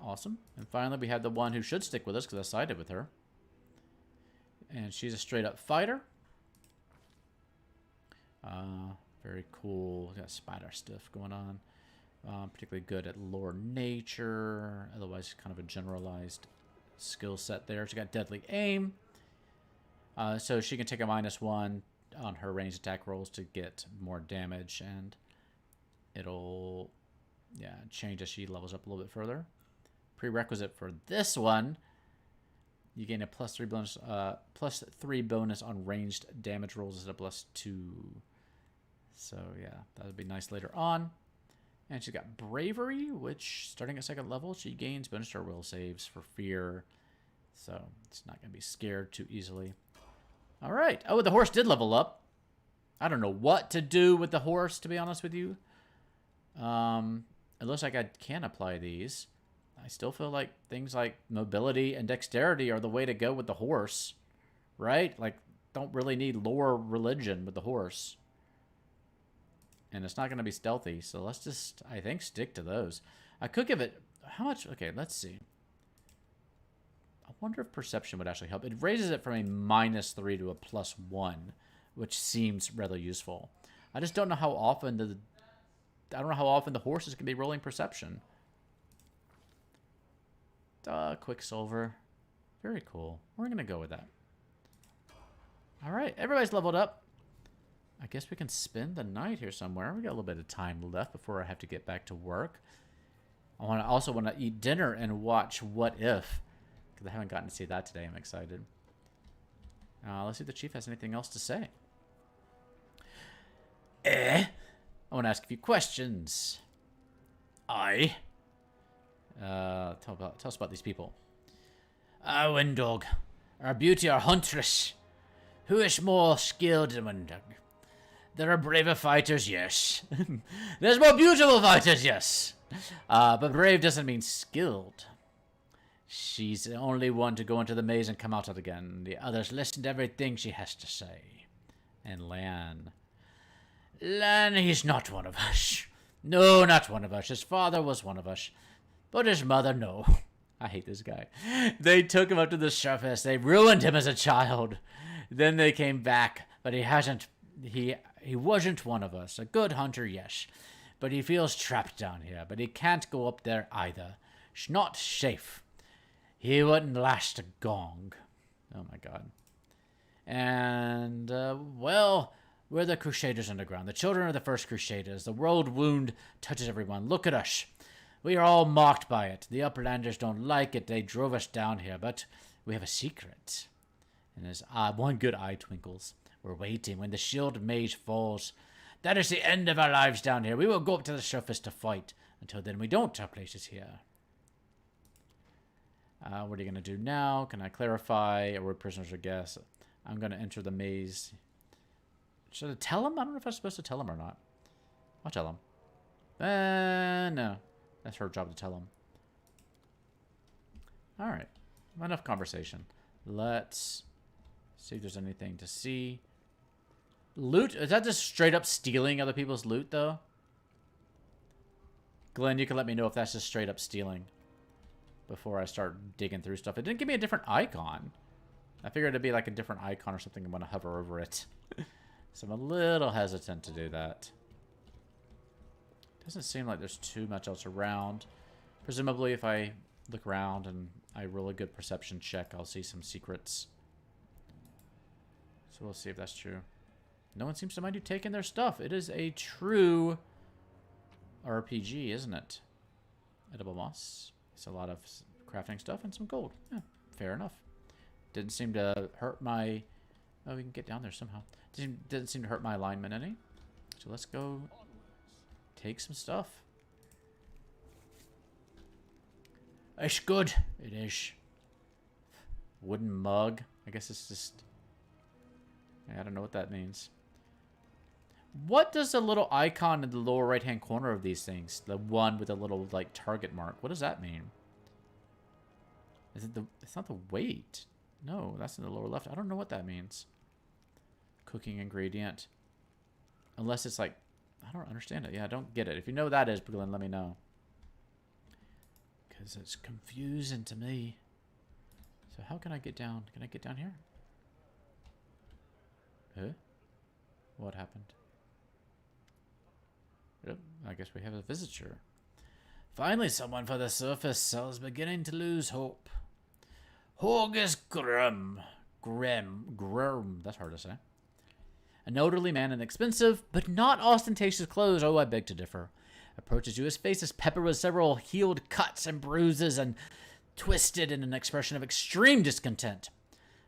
A: awesome. And finally, we have the one who should stick with us because I sided with her. And she's a straight up fighter. Very cool. Got spider stuff going on. Particularly good at lore nature. Otherwise, kind of a generalized skill set there. She got deadly aim. So she can take a -1 on her ranged attack rolls to get more damage. And it'll, change as she levels up a little bit further. Prerequisite for this one, you gain a +3 bonus, +3 bonus on ranged damage rolls instead of +2. So yeah, that would be nice later on. And she's got bravery, which starting at 2nd level, she gains bonus to her will saves for fear. So it's not going to be scared too easily. All right. Oh, the horse did level up. I don't know what to do with the horse, to be honest with you. It looks like I can apply these. I still feel like things like mobility and dexterity are the way to go with the horse, right? Like, don't really need lore religion with the horse. And it's not going to be stealthy, so let's just, I think, stick to those. I could give it, how much? Okay, let's see. I wonder if perception would actually help. It raises it from a -3 to a +1, which seems rather useful. I just don't know how often the horses can be rolling perception. Quicksilver. Very cool. We're going to go with that. All right, everybody's leveled up. I guess we can spend the night here somewhere. We got a little bit of time left before I have to get back to work. I also want to eat dinner and watch What If, because I haven't gotten to see that today. I'm excited. Let's see if the chief has anything else to say. I want to ask a few questions. Tell us about these people. Windog. Our beauty, our huntress. Who is more skilled than Windog? There are braver fighters, yes. There's more beautiful fighters, yes. But brave doesn't mean skilled. She's the only one to go into the maze and come out again. The others listen to everything she has to say. And Lan. Lan, he's not one of us. No, not one of us. His father was one of us. But his mother, no. I hate this guy. They took him up to the surface. They ruined him as a child. Then they came back. But he wasn't one of us. A good hunter, yes. But he feels trapped down here. But he can't go up there either. It's not safe. He wouldn't last a gong. Oh my god. And, well, we're the Crusaders underground. The children of the first Crusaders. The world wound touches everyone. Look at us. We are all mocked by it. The Uplanders don't like it. They drove us down here. But we have a secret. And his one good eye twinkles. We're waiting when the shield mage falls. That is the end of our lives down here. We will go up to the surface to fight. Until then, we don't. Our place is here. What are you going to do now? Can I clarify? Or we're prisoners or guests? I'm going to enter the maze. Should I tell him? I don't know if I'm supposed to tell him or not. I'll tell him. No. That's her job to tell him. Alright. Enough conversation. Let's see if there's anything to see. Loot? Is that just straight up stealing other people's loot, though? Glenn, you can let me know if that's just straight up stealing before I start digging through stuff. It didn't give me a different icon. I figured it'd be like a different icon or something when I hover over it. So I'm a little hesitant to do that. Doesn't seem like there's too much else around. Presumably, if I look around and I roll a good perception check, I'll see some secrets. So we'll see if that's true. No one seems to mind you taking their stuff. It is a true RPG, isn't it? Edible moss. It's a lot of crafting stuff and some gold. Yeah, fair enough. Didn't seem to hurt my... Oh, we can get down there somehow. Didn't seem to hurt my alignment any. So let's go take some stuff. It's good. It is. Wooden mug. I guess it's just... I don't know what that means. What does the little icon in the lower right-hand corner of these things? The one with a little, like, target mark. What does that mean? Is it the... It's not the weight. No, that's in the lower left. I don't know what that means. Cooking ingredient. Unless it's like... I don't understand it. Yeah, I don't get it. If you know what that is, Glenn, let me know. Because it's confusing to me. So how can I get down? Can I get down here? Huh? What happened? Yep, I guess we have a visitor. Finally, someone for the surface. I was beginning to lose hope. Horgus Grim. Grim. That's hard to say. An elderly man in expensive, but not ostentatious clothes. Oh, I beg to differ. Approaches you. His face is peppered with several healed cuts and bruises and twisted in an expression of extreme discontent.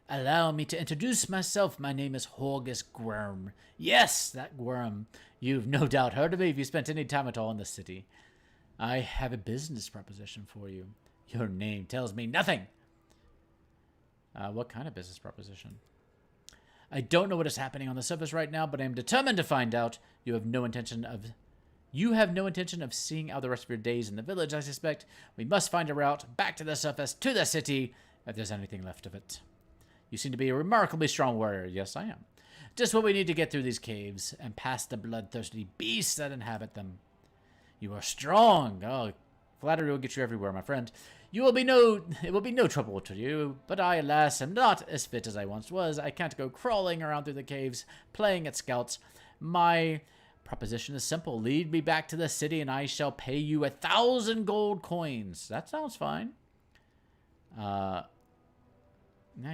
A: Allow me to introduce myself. My name is Horgus Grim. Yes, that Grim. You've no doubt heard of me if you spent any time at all in the city. I have a business proposition for you. Your name tells me nothing. What kind of business proposition? I don't know what is happening on the surface right now, but I am determined to find out. You have no intention of seeing out the rest of your days in the village, I suspect. We must find a route back to the surface, to the city, if there's anything left of it. You seem to be a remarkably strong warrior. Yes, I am. Just what we need to get through these caves and past the bloodthirsty beasts that inhabit them. You are strong. Oh, flattery will get you everywhere, my friend. It will be no trouble to you, but I, alas, am not as fit as I once was. I can't go crawling around through the caves, playing at scouts. My proposition is simple. Lead me back to the city, and I shall pay you 1,000 gold coins. That sounds fine. Now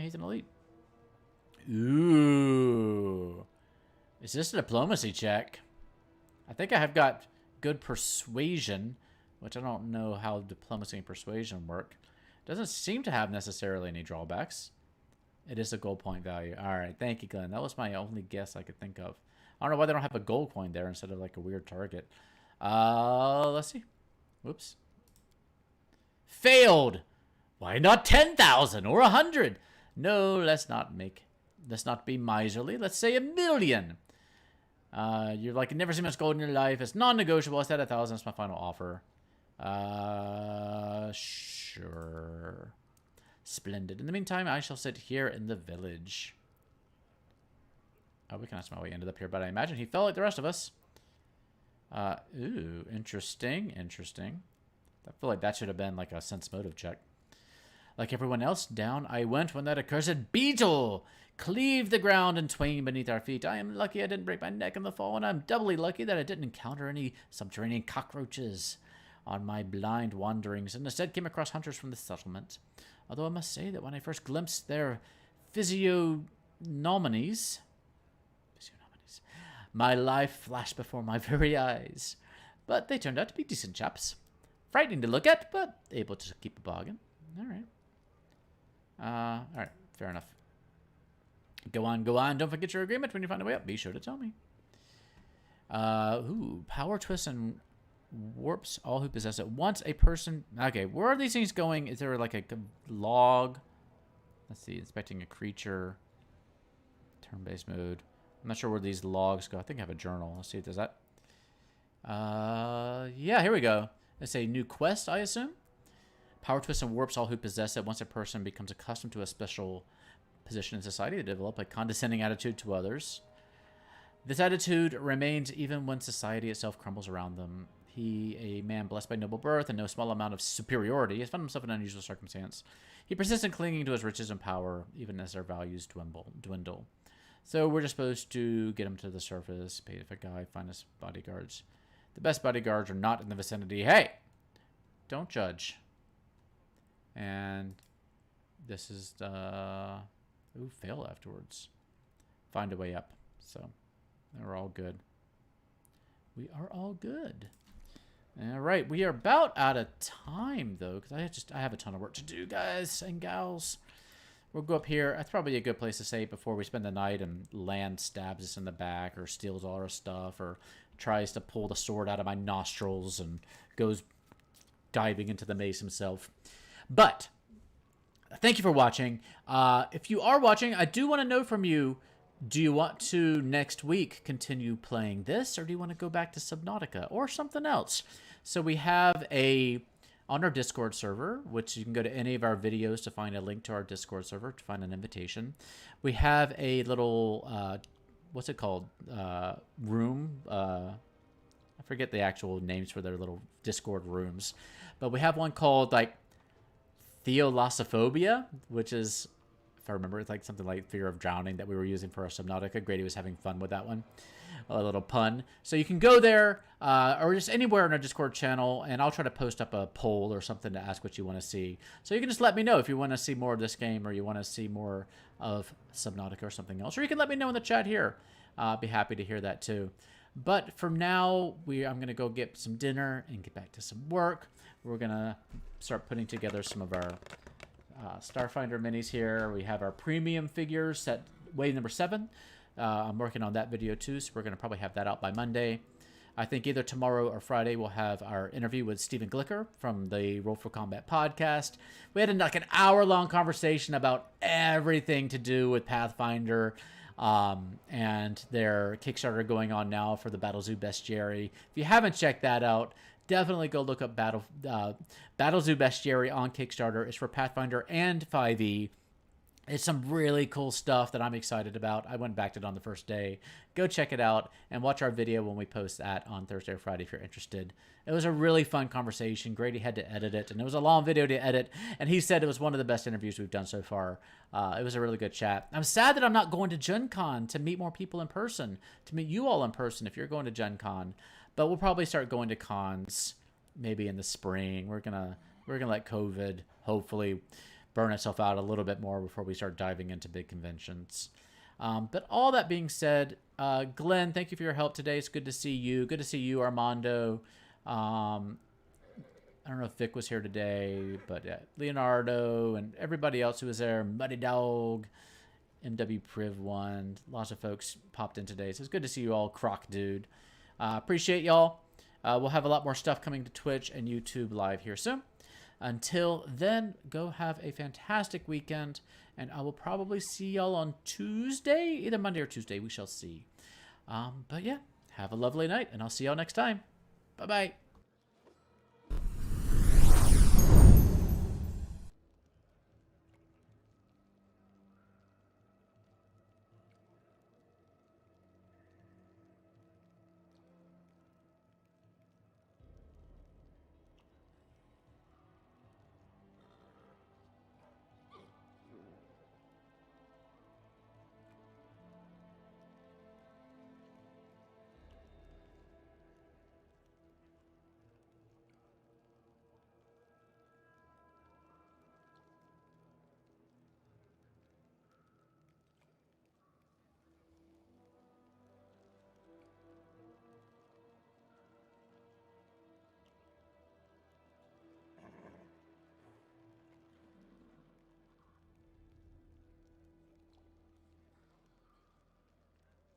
A: he's an elite. Ooh. Is this a diplomacy check? I think I have got good persuasion, which I don't know how diplomacy and persuasion work. Doesn't seem to have necessarily any drawbacks. It is a gold point value. All right, thank you, Glenn. That was my only guess I could think of. I don't know why they don't have a gold coin there instead of like a weird target. Let's see. Whoops. Failed. Why not 10,000 or 100? No, let's not be miserly. Let's say 1 million. You're like, never seen much gold in your life. It's non-negotiable. I said 1,000. That's my final offer. Sure. Splendid. In the meantime, I shall sit here in the village. Oh, we can ask him how he ended up here, but I imagine he fell like the rest of us. Ooh, interesting. Interesting. I feel like that should have been like a sense motive check. Like everyone else, down I went when that accursed beetle cleaved the ground in twain beneath our feet. I am lucky I didn't break my neck in the fall, and I'm doubly lucky that I didn't encounter any subterranean cockroaches on my blind wanderings, and instead came across hunters from the settlement. Although I must say that when I first glimpsed their physiognomies, my life flashed before my very eyes. But they turned out to be decent chaps. Frightening to look at, but able to keep a bargain. All right. All right, fair enough. Go on, go on. Don't forget your agreement when you find a way up. Be sure to tell me. Ooh, power twists and warps all who possess it. Once a person... Okay, where are these things going? Is there like a log? Let's see, inspecting a creature. Turn-based mode. I'm not sure where these logs go. I think I have a journal. Let's see if there's that. Yeah, here we go. It's a new quest, I assume. Power twists and warps all who possess it. Once a person becomes accustomed to a special position in society, they develop a condescending attitude to others. This attitude remains even when society itself crumbles around them. He, a man blessed by noble birth and no small amount of superiority, has found himself in an unusual circumstance. He persists in clinging to his riches and power, even as their values dwindle. So we're just supposed to get him to the surface, pay for a guy, find his bodyguards. The best bodyguards are not in the vicinity. Hey! Don't judge. And this is ooh, fail afterwards. Find a way up. So we're all good. We are all good. All right, we are about out of time though, because I have a ton of work to do, guys and gals. We'll go up here. That's probably a good place to stay before we spend the night and Land stabs us in the back or steals all our stuff or tries to pull the sword out of my nostrils and goes diving into the maze himself. But thank you for watching. If you are watching, I do want to know from you, do you want to next week continue playing this, or do you want to go back to Subnautica or something else? So we have on our Discord server, which you can go to any of our videos to find a link to our Discord server to find an invitation. We have a little, what's it called? Room. I forget the actual names for their little Discord rooms. But we have one called, like, Theolosophophobia, which is, if I remember, it's like something like fear of drowning that we were using for our Subnautica. Grady was having fun with that one. A little pun. So you can go there or just anywhere in our Discord channel, and I'll try to post up a poll or something to ask what you want to see. So you can just let me know if you want to see more of this game or you want to see more of Subnautica or something else. Or you can let me know in the chat here. I'll be happy to hear that too. But for now, I'm going to go get some dinner and get back to some work. We're going to start putting together some of our Starfinder minis here. We have our premium figures set wave number 7. I'm working on that video too, so we're going to probably have that out by Monday. I think either tomorrow or Friday we'll have our interview with Stephen Glicker from the Roll for Combat podcast. We had like an hour-long conversation about everything to do with Pathfinder and their Kickstarter going on now for the Battle Zoo Bestiary. If you haven't checked that out, definitely go look up Battle Zoo Bestiary on Kickstarter. It's for Pathfinder and 5e. It's some really cool stuff that I'm excited about. I went back to it on the first day. Go check it out and watch our video when we post that on Thursday or Friday if you're interested. It was a really fun conversation. Grady had to edit it, and it was a long video to edit, and he said it was one of the best interviews we've done so far. It was a really good chat. I'm sad that I'm not going to Gen Con to meet more people in person, to meet you all in person if you're going to Gen Con. But we'll probably start going to cons maybe in the spring. We're gonna let COVID hopefully burn itself out a little bit more before we start diving into big conventions. But all that being said, Glenn, thank you for your help today. It's good to see you. Good to see you, Armando. I don't know if Vic was here today, but Leonardo and everybody else who was there, Muddy Dog, MW Priv 1, lots of folks popped in today. So it's good to see you all, Croc Dude. Appreciate y'all. We'll have a lot more stuff coming to Twitch and YouTube live here soon. Until then, go have a fantastic weekend, and I will probably see y'all on Tuesday, either Monday or Tuesday. We shall see. But yeah, have a lovely night, and I'll see y'all next time. Bye-bye.